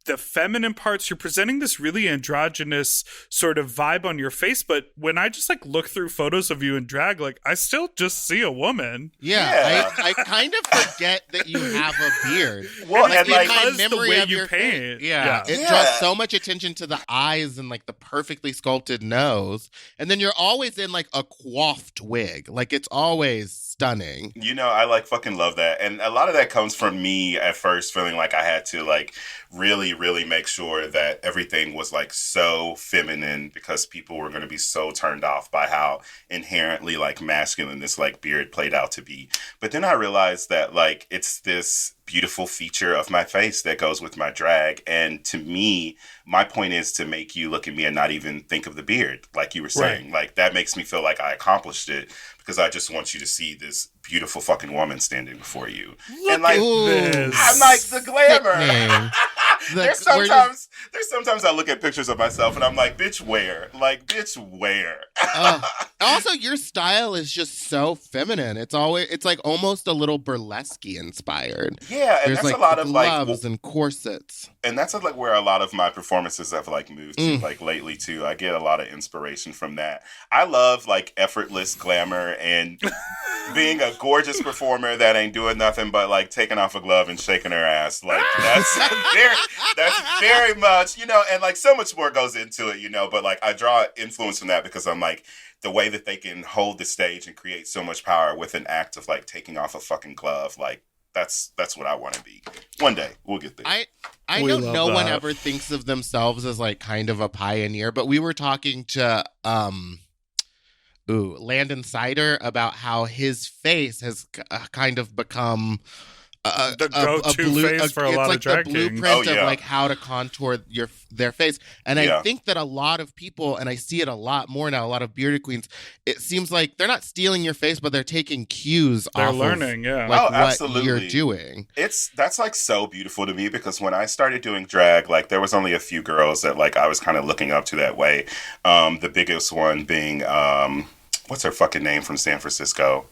the feminine parts. You're presenting this really androgynous sort of vibe on your face, but when I just like look through photos of you in drag, like I still just see a woman. I kind of forget that you have a beard. Well, like, and in like my the memory way of you your paint. face, it draws so much attention to the eyes and like the perfectly sculpted nose, and then you're always in like a coiffed wig. Like it's always stunning. You know, I like fucking love that. And a lot of that comes from me at first feeling like I had to like really, really make sure that everything was like so feminine because people were going to be so turned off by how inherently like masculine this like beard played out to be. But then I realized that like it's this beautiful feature of my face that goes with my drag. And to me, my point is to make you look at me and not even think of the beard, like you were saying. Like that makes me feel like I accomplished it because I just want you to see this beautiful fucking woman standing before you. Look and like at this. I'm like the glamour. There's Just- sometimes I look at pictures of myself and I'm like, bitch, where? Like, bitch, where? Also, your style is just so feminine. It's like almost a little burlesque inspired. Yeah, and There's that's like a lot of gloves like and corsets. and that's like where a lot of my performances have like moved to like lately too. I get a lot of inspiration from that. I love like effortless glamour and being a gorgeous performer that ain't doing nothing but like taking off a glove and shaking her ass. Like that's very much, you know, and like so much more goes into it, you know, but like I draw influence from that because I'm like the way that they can hold the stage and create so much power with an act of like taking off a fucking glove, like that's what I want to be. One day we'll get there. I know no one ever thinks of themselves as like kind of a pioneer, but we were talking to Landon Sider about how his face has kind of become the go-to face for a lot of drag kings. It's like the blueprint of like how to contour their face. And I think that a lot of people, and I see it a lot more now, a lot of bearded queens, it seems like they're not stealing your face, but they're taking cues off learning, of like what absolutely. you're doing. That's like so beautiful to me because when I started doing drag, like there was only a few girls that like I was kind of looking up to that way. The biggest one being what's her fucking name from San Francisco?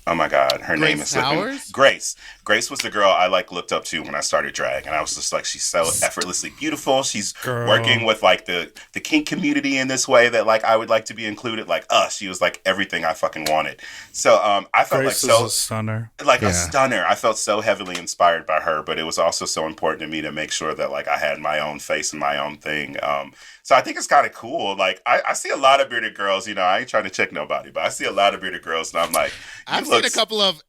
Oh my God, her name is slipping. Grace. Grace was the girl I like looked up to when I started drag, and I was just like, she's so effortlessly beautiful. She's working with like the kink community in this way that like I would like to be included. Like she was like everything I fucking wanted. So I felt Grace like is a stunner, a stunner. I felt so heavily inspired by her, but it was also so important to me to make sure that like I had my own face and my own thing. So I think it's kind of cool. Like I see a lot of bearded girls. You know, I ain't trying to check nobody, but I see a lot of bearded girls, and I'm like, I've seen a couple of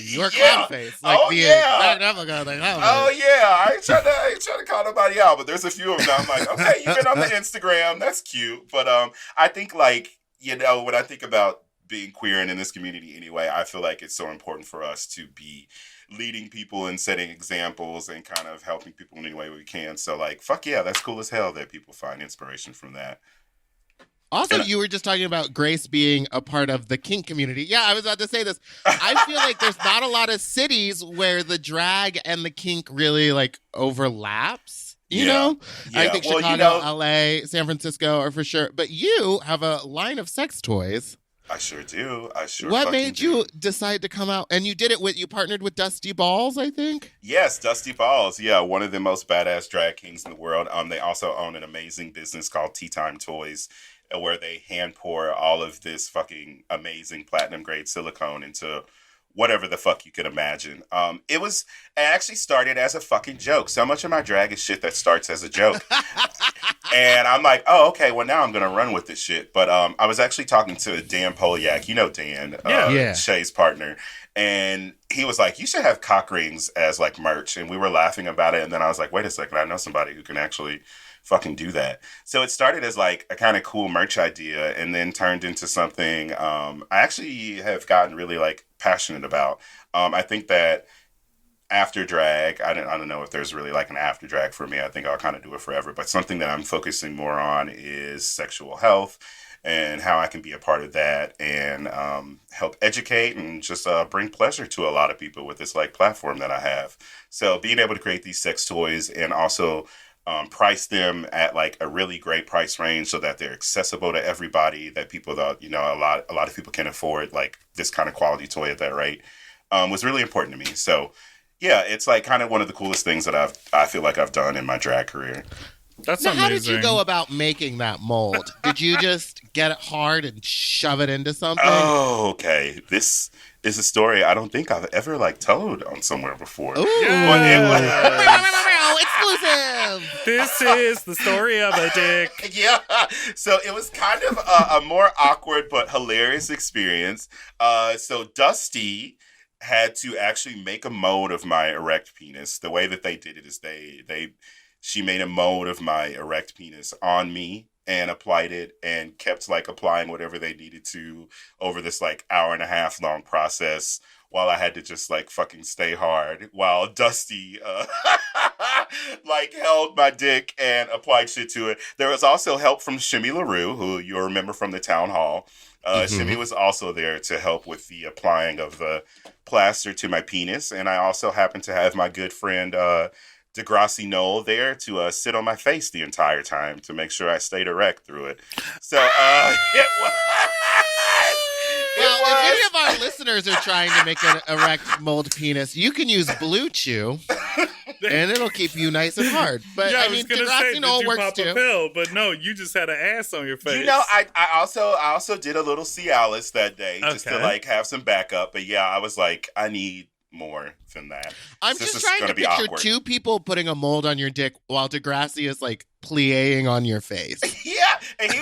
your clown face. Like I ain't trying to call nobody out, but there's a few of them. I'm like, okay, you've been on the Instagram, that's cute. But I think like, you know, when I think about being queer and in this community anyway, I feel like it's so important for us to be leading people and setting examples and kind of helping people in any way we can. So like, fuck yeah, that's cool as hell that people find inspiration from that. Also, you were just talking about Grace being a part of the kink community. Yeah, I was about to say this. I feel like there's not a lot of cities where the drag and the kink really like overlaps. You know? Yeah. I think Chicago, LA, San Francisco are for sure. But you have a line of sex toys. I sure do. What made you decide to come out? And you did it you partnered with Dusty Balls, I think? Yes, Dusty Balls. Yeah, one of the most badass drag kings in the world. They also own an amazing business called Tea Time Toys, where they hand pour all of this fucking amazing platinum grade silicone into whatever the fuck you could imagine. It actually started as a fucking joke. So much of my drag is shit that starts as a joke. And I'm like, oh, okay, well, now I'm going to run with this shit. But I was actually talking to Dan Polyak. You know Dan, Shay's partner. And he was like, you should have cock rings as, like, merch. And we were laughing about it. And then I was like, wait a second, I know somebody who can actually fucking do that. So it started as, like, a kind of cool merch idea and then turned into something I actually have gotten really, like, passionate about. I think that after drag, I don't know if there's really like an after drag for me. I think I'll kind of do it forever. But something that I'm focusing more on is sexual health and how I can be a part of that and help educate and just bring pleasure to a lot of people with this like platform that I have. So being able to create these sex toys and also price them at like a really great price range so that they're accessible to everybody, that people that, you know, a lot of people can afford like this kind of quality toy at that rate, was really important to me. So yeah, it's like kind of one of the coolest things that I feel like I've done in my drag career. That's now, amazing. how did you go about making that mold? Did you just get it hard and shove it into something? Oh, okay. This is a story I don't think I've ever like told on somewhere before. Ooh. Yeah. Exclusive. This is the story of a dick. Yeah. So it was kind of a more awkward but hilarious experience. So Dusty had to actually make a mold of my erect penis. The way that they did it is she made a mold of my erect penis on me and applied it and kept like applying whatever they needed to over this like hour and a half long process while I had to just like fucking stay hard while Dusty like held my dick and applied shit to it. There was also help from Shimmy LaRue, who you'll remember from the town hall. Shimmy was also there to help with the applying of the plaster to my penis. And I also happened to have my good friend Degrassi Noel there to sit on my face the entire time to make sure I stayed erect through it. So it was. Well, if any of our listeners are trying to make an erect mold penis, you can use Blue Chew, and it'll keep you nice and hard. But Yeah, I mean, Degrassi Noel works pop too. a pill? But no, you just had an ass on your face. You know, I also did a little Cialis that day just to like have some backup. But yeah, I was like, I need more than that. I'm This just is trying gonna to be picture awkward. two people putting a mold on your dick while Degrassi is like plie-ing on your face. Yeah, and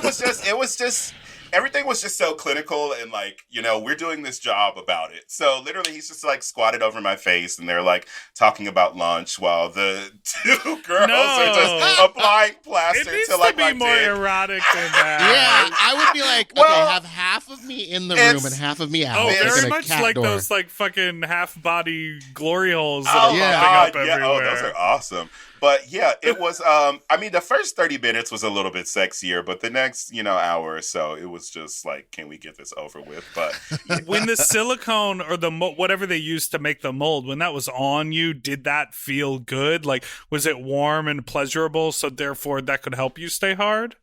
everything was just so clinical and like, you know, we're doing this job about it. So literally he's just like squatted over my face and they're like talking about lunch while the two girls are just applying plaster It needs to like to be my more dick. erotic than that. Yeah, I would be like, Well, okay, have half of me in the room and half of me out. Oh, like very in a much cat like door. those like fucking half-body glory holes that Oh are yeah. popping God, up yeah. everywhere. Oh, those are awesome. But yeah, it was, I mean, the first 30 minutes was a little bit sexier, but the next, you know, hour or so, it was just like, can we get this over with? But When the silicone or the whatever they used to make the mold, when that was on you, did that feel good? Like, was it warm and pleasurable, so therefore that could help you stay hard?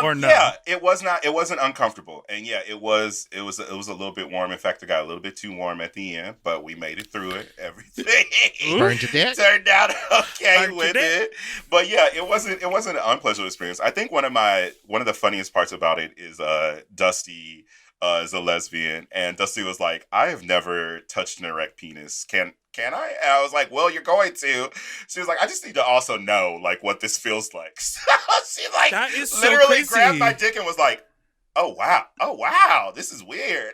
Or no? Yeah, it wasn't uncomfortable. And yeah, it was a little bit warm. In fact, it got a little bit too warm at the end, but we made it through it. Everything Burned your dick? turned out okay Burned your with dick? it. But yeah, it wasn't an unpleasant experience. I think one of the funniest parts about it is Dusty is a lesbian, and Dusty was like, I have never touched an erect penis. Can I? And I was like, well, you're going to. She was like, I just need to also know like what this feels like. So she like That is so literally crazy. grabbed my dick and was like, oh wow, this is weird.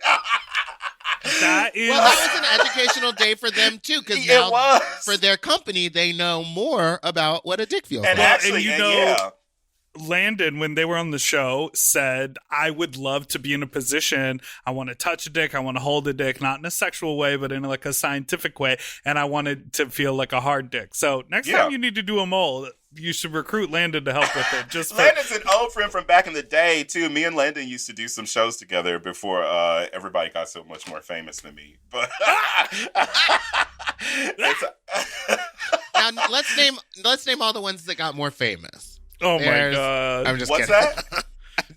That is. Well, that was an educational day for them too, because It now was. for their company, they know more about what a dick feels And like. actually, you and know- yeah. Landon, when they were on the show, said, I would love to be in a position, I want to touch a dick, I want to hold a dick, not in a sexual way, but in like a scientific way, and I want it to feel like a hard dick. So next time you need to do a mold, you should recruit Landon to help with it. Just for- Landon's an old friend from back in the day, too. Me and Landon used to do some shows together before everybody got so much more famous than me. But Now let's name all the ones that got more famous. Oh my There's- God. I'm just what's kidding. that?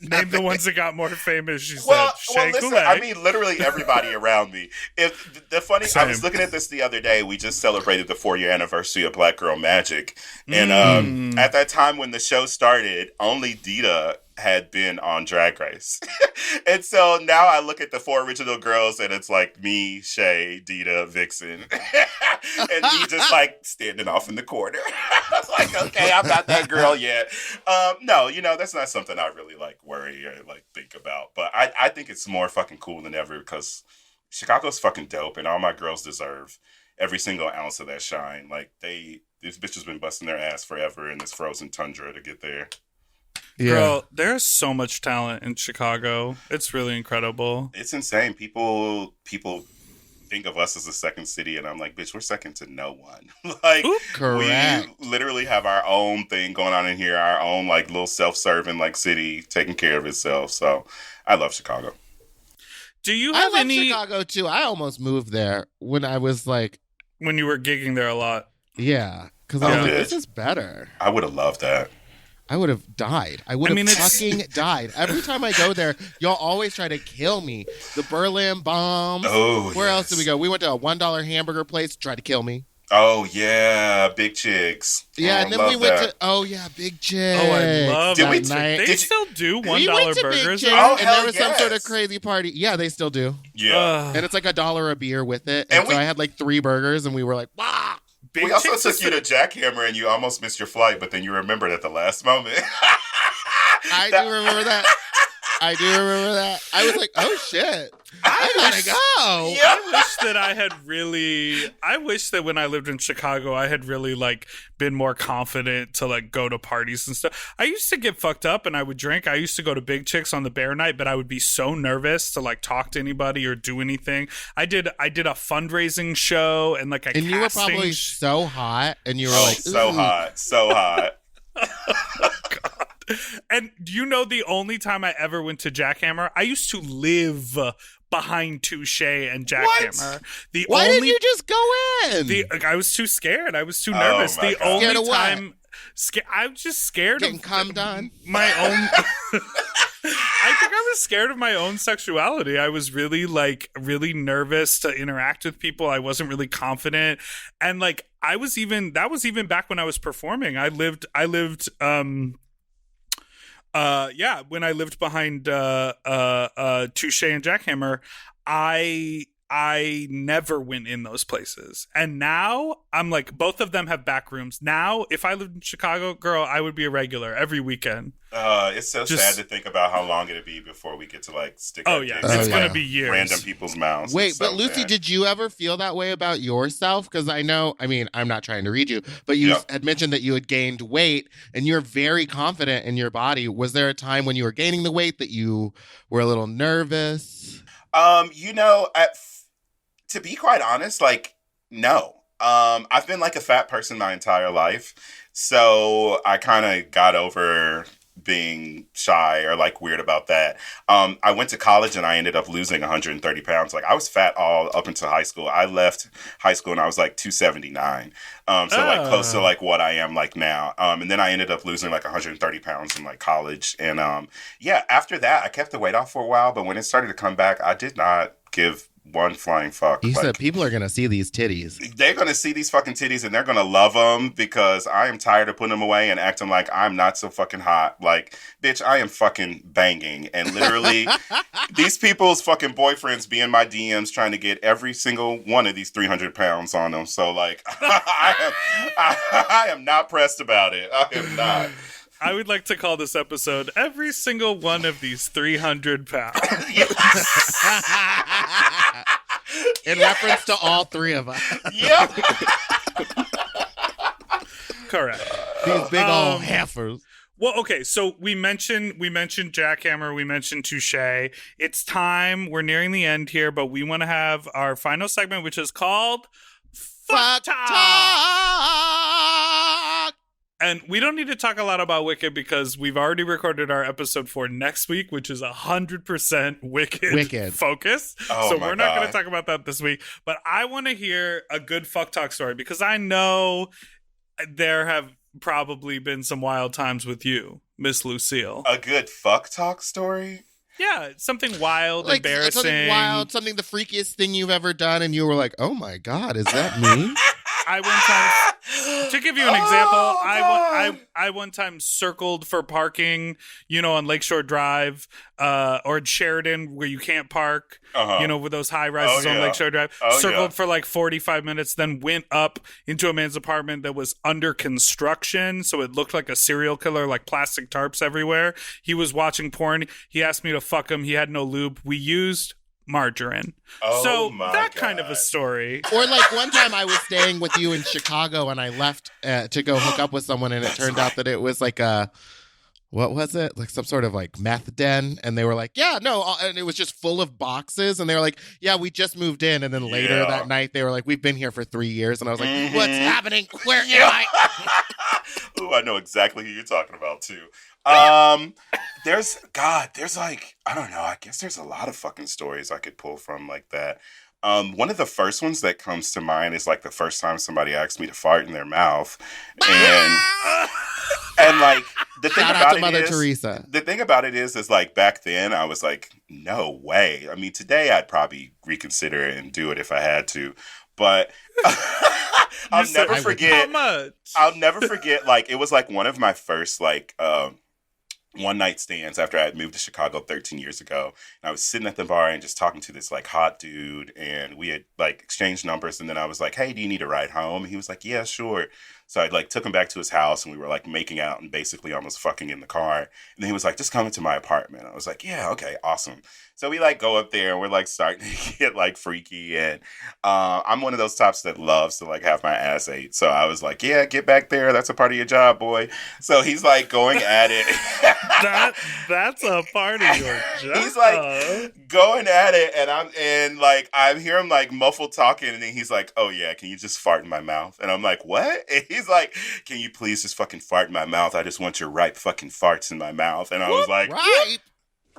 Name the ones that got more famous, she Well, said. Shea listen, Coulee. I mean, literally everybody around me. If the funny, I was Same. looking at this the other day. We just celebrated the 4-year anniversary of Black Girl Magic, and at that time when the show started, only Dita had been on Drag Race, and so now I look at the 4 original girls, and it's like me, Shay, Dita, Vixen, and me just like standing off in the corner. I was like, okay, I'm not that girl yet. No, you know, that's not something I really like worry or like think about. But I think it's more fucking cool than ever because Chicago's fucking dope, and all my girls deserve every single ounce of that shine. Like these bitches been busting their ass forever in this frozen tundra to get there. Yeah. Girl, there's so much talent in Chicago. It's really incredible. It's insane. People think of us as a second city, and I'm like, bitch, we're second to no one. Like, Correct. we literally have our own thing going on in here, our own like little self-serving like city taking care of itself. So I love Chicago. Do you I have love any Chicago too. I almost moved there when I was like, when you were gigging there a lot? Yeah, because I was like, this is better. I would have loved that. I would have died. I would have fucking died. Every time I go there, y'all always try to kill me. The Berlin bombs. Oh, Where else did we go? We went to a $1 hamburger place, tried to kill me. Oh, yeah. Big Chicks. Yeah, and then we went to, Big Chicks. Oh, I love that night. They still do $1 we went to burgers. Big Chicks, and there was some sort of crazy party. Yeah, they still do. Yeah. And it's like $1 a beer with it. And so I had like 3 burgers, and we were like, wow. We also took you to Jackhammer, and you almost missed your flight, but then you remembered at the last moment. I do remember that. I was like, oh, shit. I gotta go. Yeah. I wish that when I lived in Chicago, I had really like been more confident to like go to parties and stuff. I used to get fucked up and I would drink. I used to go to Big Chicks on the Bear Night, but I would be so nervous to like talk to anybody or do anything. I did a fundraising show and like a casting. And you were probably so hot, and you were like, so hot. Oh, God. And you know, the only time I ever went to Jackhammer, I used to live behind Touche and Jackhammer. Why didn't you just go in? I was too scared. I was too nervous. The only time I was just scared getting of cum done. My own. I think I was scared of my own sexuality. I was really nervous to interact with people. I wasn't really confident, and like that was even back when I was performing. I lived when I lived behind Touche and Jackhammer, I never went in those places. And now I'm like, both of them have back rooms. Now, if I lived in Chicago, girl, I would be a regular every weekend. It's so sad to think about how long it'd be before we get to like stick it's gonna be years. Random people's mouths. Wait, but Lucy, did you ever feel that way about yourself? Because I'm not trying to read you, but you had mentioned that you had gained weight and you're very confident in your body. Was there a time when you were gaining the weight that you were a little nervous? To be quite honest, like, no. I've been like a fat person my entire life. So I kind of got over being shy or like weird about that. I went to college and I ended up losing 130 pounds. Like I was fat all up until high school. I left high school and I was like 279. Like close to like what I am like now. And then I ended up losing like 130 pounds in like college. And after that, I kept the weight off for a while. But when it started to come back, I did not give one flying fuck. You said people are going to see these titties. They're going to see these fucking titties and they're going to love them because I am tired of putting them away and acting like I'm not so fucking hot. Like, bitch, I am fucking banging. And literally, these people's fucking boyfriends be in my DMs trying to get every single one of these 300 pounds on them. So, like, I am not pressed about it. I am not. I would like to call this episode every single one of these 300 pounds. In reference to all 3 of us. Yep. Correct. These big old heifers. Well, okay, so we mentioned Jackhammer, we mentioned Touche. It's time. We're nearing the end here, but we want to have our final segment, which is called Fuck Talk. And we don't need to talk a lot about Wicked because we've already recorded our episode for next week, which is 100% Wicked focus. Oh, so we're not going to talk about that this week. But I want to hear a good fuck talk story because I know there have probably been some wild times with you, Miss Lucille. A good fuck talk story? Yeah, something wild, like, embarrassing. Something wild, something the freakiest thing you've ever done, and you were like, oh my God, is that me? I one time, to give you an example, I one time circled for parking, on Lakeshore Drive, or at Sheridan where you can't park, with those high rises on Lakeshore Drive. Circled for like 45 minutes, then went up into a man's apartment that was under construction, so it looked like a serial killer, like plastic tarps everywhere. He was watching porn. He asked me to fuck him. He had no lube. We used margarine. That kind of a story. Or like one time I was staying with you in Chicago and I left to go hook up with someone and it turned out that it was like what was it? Like some sort of like meth den. And they were like, yeah, no. And it was just full of boxes. And they were like, yeah, we just moved in. And then later that night they were like, we've been here for 3 years. And I was like, what's happening? Where am I? Ooh, I know exactly who you're talking about too. There's like, I don't know, I guess there's a lot of fucking stories I could pull from like that. One of the first ones that comes to mind is like the first time somebody asked me to fart in their mouth, and like the thing Shout about out to it Mother is, Teresa. the thing about it is like back then I was like, no way. I mean, today I'd probably reconsider it and do it if I had to, but I'll never forget. How much? I'll never forget. Like it was like one of my first like one night stands after I had moved to Chicago 13 years ago. And I was sitting at the bar and just talking to this like hot dude, and we had like exchanged numbers. And then I was like, hey, do you need a ride home? And he was like, yeah, sure. So I like took him back to his house, and we were like making out and basically almost fucking in the car. And then he was like, just come into my apartment. I was like, yeah, okay, awesome. So we like go up there and we're like starting to get like freaky. And I'm one of those types that loves to like have my ass ate. So I was like, yeah, get back there. That's a part of your job, boy. So he's like going at it. That's a part of your job. He's like going at it, and I hear him like muffled talking, and then he's like, oh yeah, can you just fart in my mouth? And I'm like, what? And he's like, can you please just fucking fart in my mouth? I just want your ripe fucking farts in my mouth. And I was like,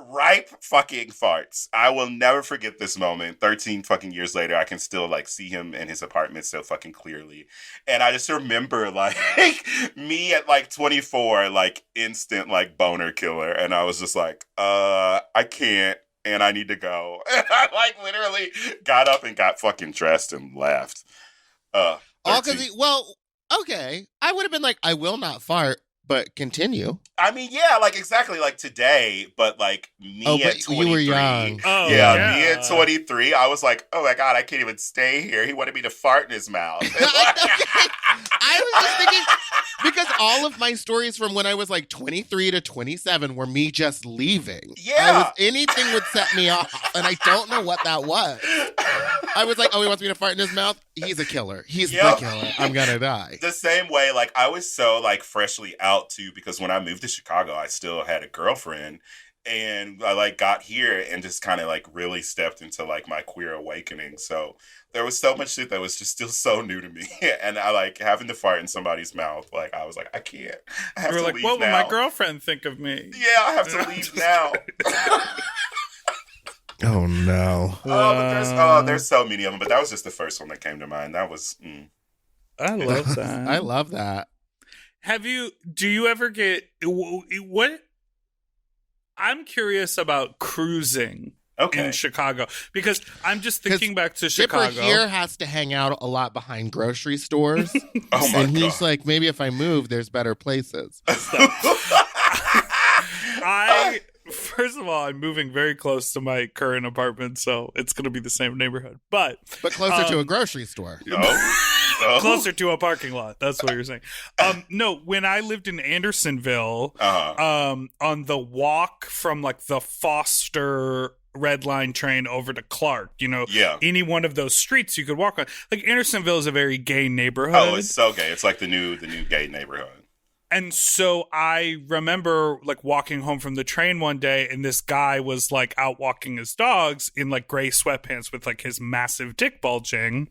ripe fucking farts. I will never forget this moment. 13 fucking years later, I can still like see him in his apartment so fucking clearly. And I just remember like me at like 24, like instant like boner killer. And I was just like, I can't, and I need to go. And I like literally got up and got fucking dressed and left. All because okay. I would have been like, I will not fart. But continue. I mean, yeah, like exactly like today, but like me at 23. You were young. Oh, yeah, me at 23, I was like, oh my God, I can't even stay here. He wanted me to fart in his mouth. I was just thinking, because all of my stories from when I was like 23 to 27 were me just leaving. Yeah. Anything would set me off, and I don't know what that was. I was like, oh, he wants me to fart in his mouth? He's a killer. He's the killer. I'm gonna die. The same way, like, I was so, like, freshly out, too, because when I moved to Chicago, I still had a girlfriend, and I, like, got here and just kind of, like, really stepped into, like, my queer awakening, so there was so much shit that was just still so new to me, and I, like, having to fart in somebody's mouth, like, I was like, I can't. I have to leave now. What will my girlfriend think of me? Yeah, I have to leave now. Oh no! But there's so many of them. But that was just the first one that came to mind. That was. I love that. I love that. Do you ever get what? I'm curious about cruising in Chicago, because I'm just thinking back to Chicago. Dipper here has to hang out a lot behind grocery stores. Oh my and God. he's like, maybe if I move, there's better places. First of all, I'm moving very close to my current apartment, so it's going to be the same neighborhood. But closer to a grocery store. Closer to a parking lot. That's what you're saying. No, when I lived in Andersonville, on the walk from like the Foster Red Line train over to Clark, any one of those streets you could walk on. Like Andersonville is a very gay neighborhood. Oh, it's so gay. It's like the new gay neighborhood. And so I remember like walking home from the train one day, and this guy was like out walking his dogs in like gray sweatpants with like his massive dick bulging.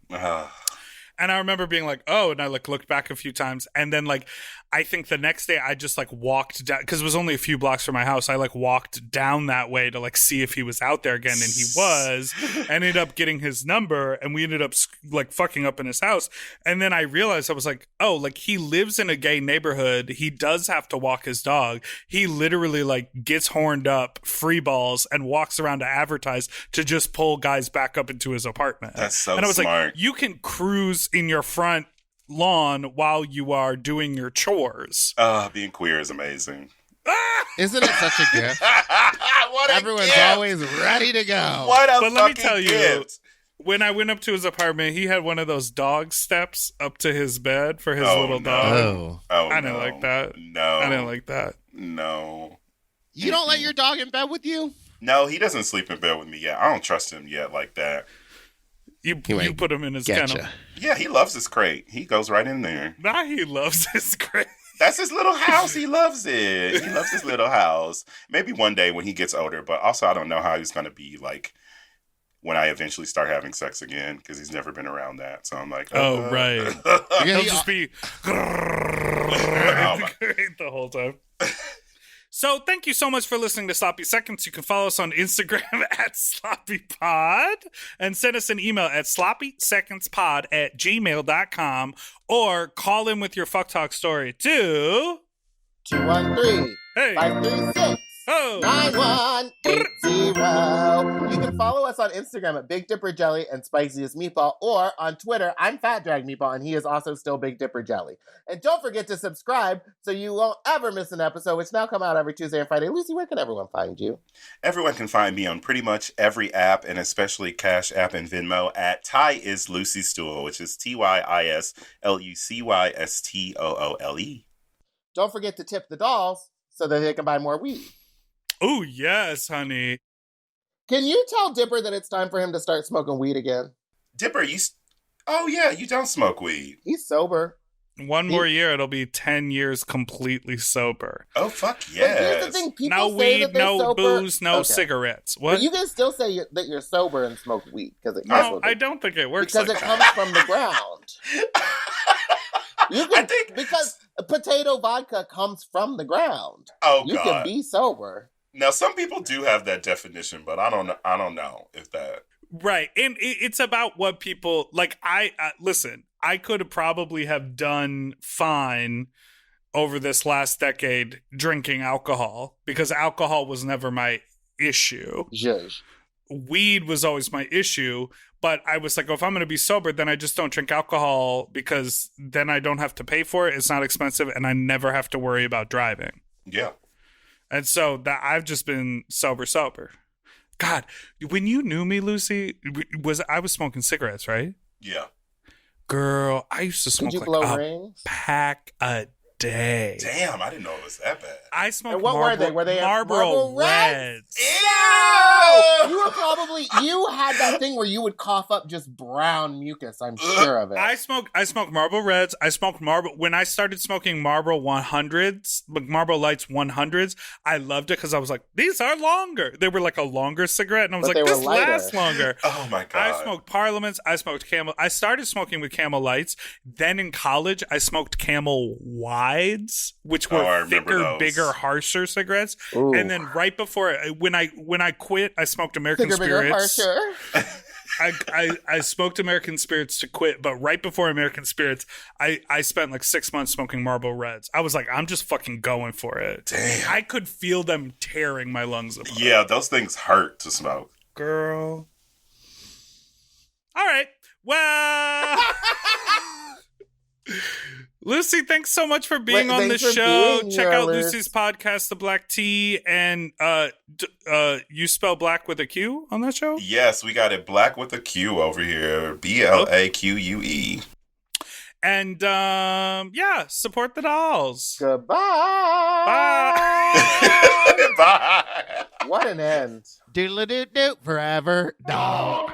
And I remember being like, oh, and I like looked back a few times, and then like I think the next day I just like walked down, because it was only a few blocks from my house. I like walked down that way to like see if he was out there again, and he was. Ended up getting his number, and we ended up like fucking up in his house. And then I realized, I was like, oh, like he lives in a gay neighborhood. He does have to walk his dog. He literally like gets horned up, free balls, and walks around to advertise to just pull guys back up into his apartment. That's so and I was smart. like, you can cruise in your front lawn while you are doing your chores. Being queer is amazing. Isn't it such a gift? Everyone's always ready to go. What a But fucking let me tell you, gift. when I went up to his apartment, he had one of those dog steps up to his bed for his little dog. I didn't like that. No. I didn't like that. No. You don't let your dog in bed with you? No, he doesn't sleep in bed with me yet. I don't trust him yet like that. You put him in his kennel. Yeah, he loves his crate. He goes right in there. Nah, he loves his crate. That's his little house. He loves it. He loves his little house. Maybe one day when he gets older, but also I don't know how he's going to be like when I eventually start having sex again, because he's never been around that. So I'm like, oh, right. He'll just be the whole time. So thank you so much for listening to Sloppy Seconds. You can follow us on Instagram at SloppyPod and send us an email at sloppysecondspod@gmail.com or call in with your fuck talk story to 213 Hey. 536 Oh. 9180. You can follow us on Instagram at Big Dipper Jelly and Spiciest Meatball, or on Twitter, I'm Fat Drag Meatball, and he is also still Big Dipper Jelly. And don't forget to subscribe so you won't ever miss an episode, which now come out every Tuesday and Friday. Lucy, where can everyone find you? Everyone can find me on pretty much every app, and especially Cash App and Venmo at Ty is Lucy Stoole, which is TYISLUCYSTOOLE. Don't forget to tip the dolls so that they can buy more weed. Oh, yes, honey. Can you tell Dipper that it's time for him to start smoking weed again? Dipper, oh yeah, you don't smoke weed. He's sober. One more year, it'll be 10 years completely sober. Oh, fuck But yes. here's the thing, people No say weed, that they're no sober. booze, no Okay. cigarettes. What? But you can still say that you're sober and smoke weed because it No, I don't think it works because like it that. comes from the ground. You can, I think because potato vodka comes from the ground. Oh, You God. can be sober. Now, some people do have that definition, but I don't know if that. Right. And it's about what people like. Listen, I could probably have done fine over this last decade drinking alcohol because alcohol was never my issue. Zhuzh. Weed was always my issue. But I was like, if I'm going to be sober, then I just don't drink alcohol because then I don't have to pay for it. It's not expensive and I never have to worry about driving. Yeah. And so that I've just been sober. God, when you knew me, Lucy, I was smoking cigarettes, right? Yeah. Girl, I used to smoke Did you like blow a rings? pack a day. Damn, I didn't know it was that bad. I smoked And what were they? Were they Marlboro Marlboro Reds. Reds? You had that thing where you would cough up just brown mucus, I'm sure of it. I smoked Marlboro Reds. I smoked Marlboro. When I started smoking Marlboro 100s, Marlboro Lights 100s, I loved it because I was like, these are longer. They were like a longer cigarette. And I was But like, they were this lighter. lasts longer. Oh, my God. I smoked Parliaments. I smoked Camel. I started smoking with Camel Lights. Then in college, I smoked Camel Wides, which were I remember thicker, those. bigger, harsher cigarettes. Ooh. And then right before, when I quit, I smoked American Bigger, Spirits. harsher. I smoked American Spirits to quit, but right before American Spirits, I spent like 6 months smoking Marlboro Reds. I was like, I'm just fucking going for it. Damn. I could feel them tearing my lungs apart. Yeah, those things hurt to smoke. Girl. All right. Well, Lucy, thanks so much for being on the thanks for show. being Check here, out Liz. Lucy's podcast, The Black Tea, and you spell black with a Q on that show? Yes, we got it black with a Q over here. BLAQUE. And yeah, support the dolls. Goodbye. Bye. Bye. What an end. Doodle-doo-doo, forever dog.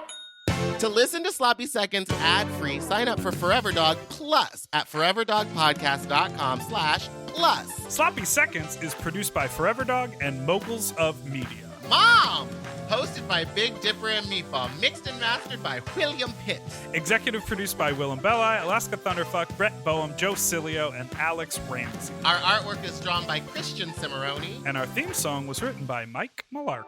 To listen to Sloppy Seconds ad-free, sign up for Forever Dog Plus at foreverdogpodcast.com/plus. Sloppy Seconds is produced by Forever Dog and Moguls of Media. M.O.M. Hosted by Big Dipper and Meatball. Mixed and mastered by William Pitts. Executive produced by Willem Belli, Alaska Thunderfuck, Brett Boehm, Joe Cilio, and Alex Ramsey. Our artwork is drawn by Christian Cimarroni. And our theme song was written by Mike Malarkey.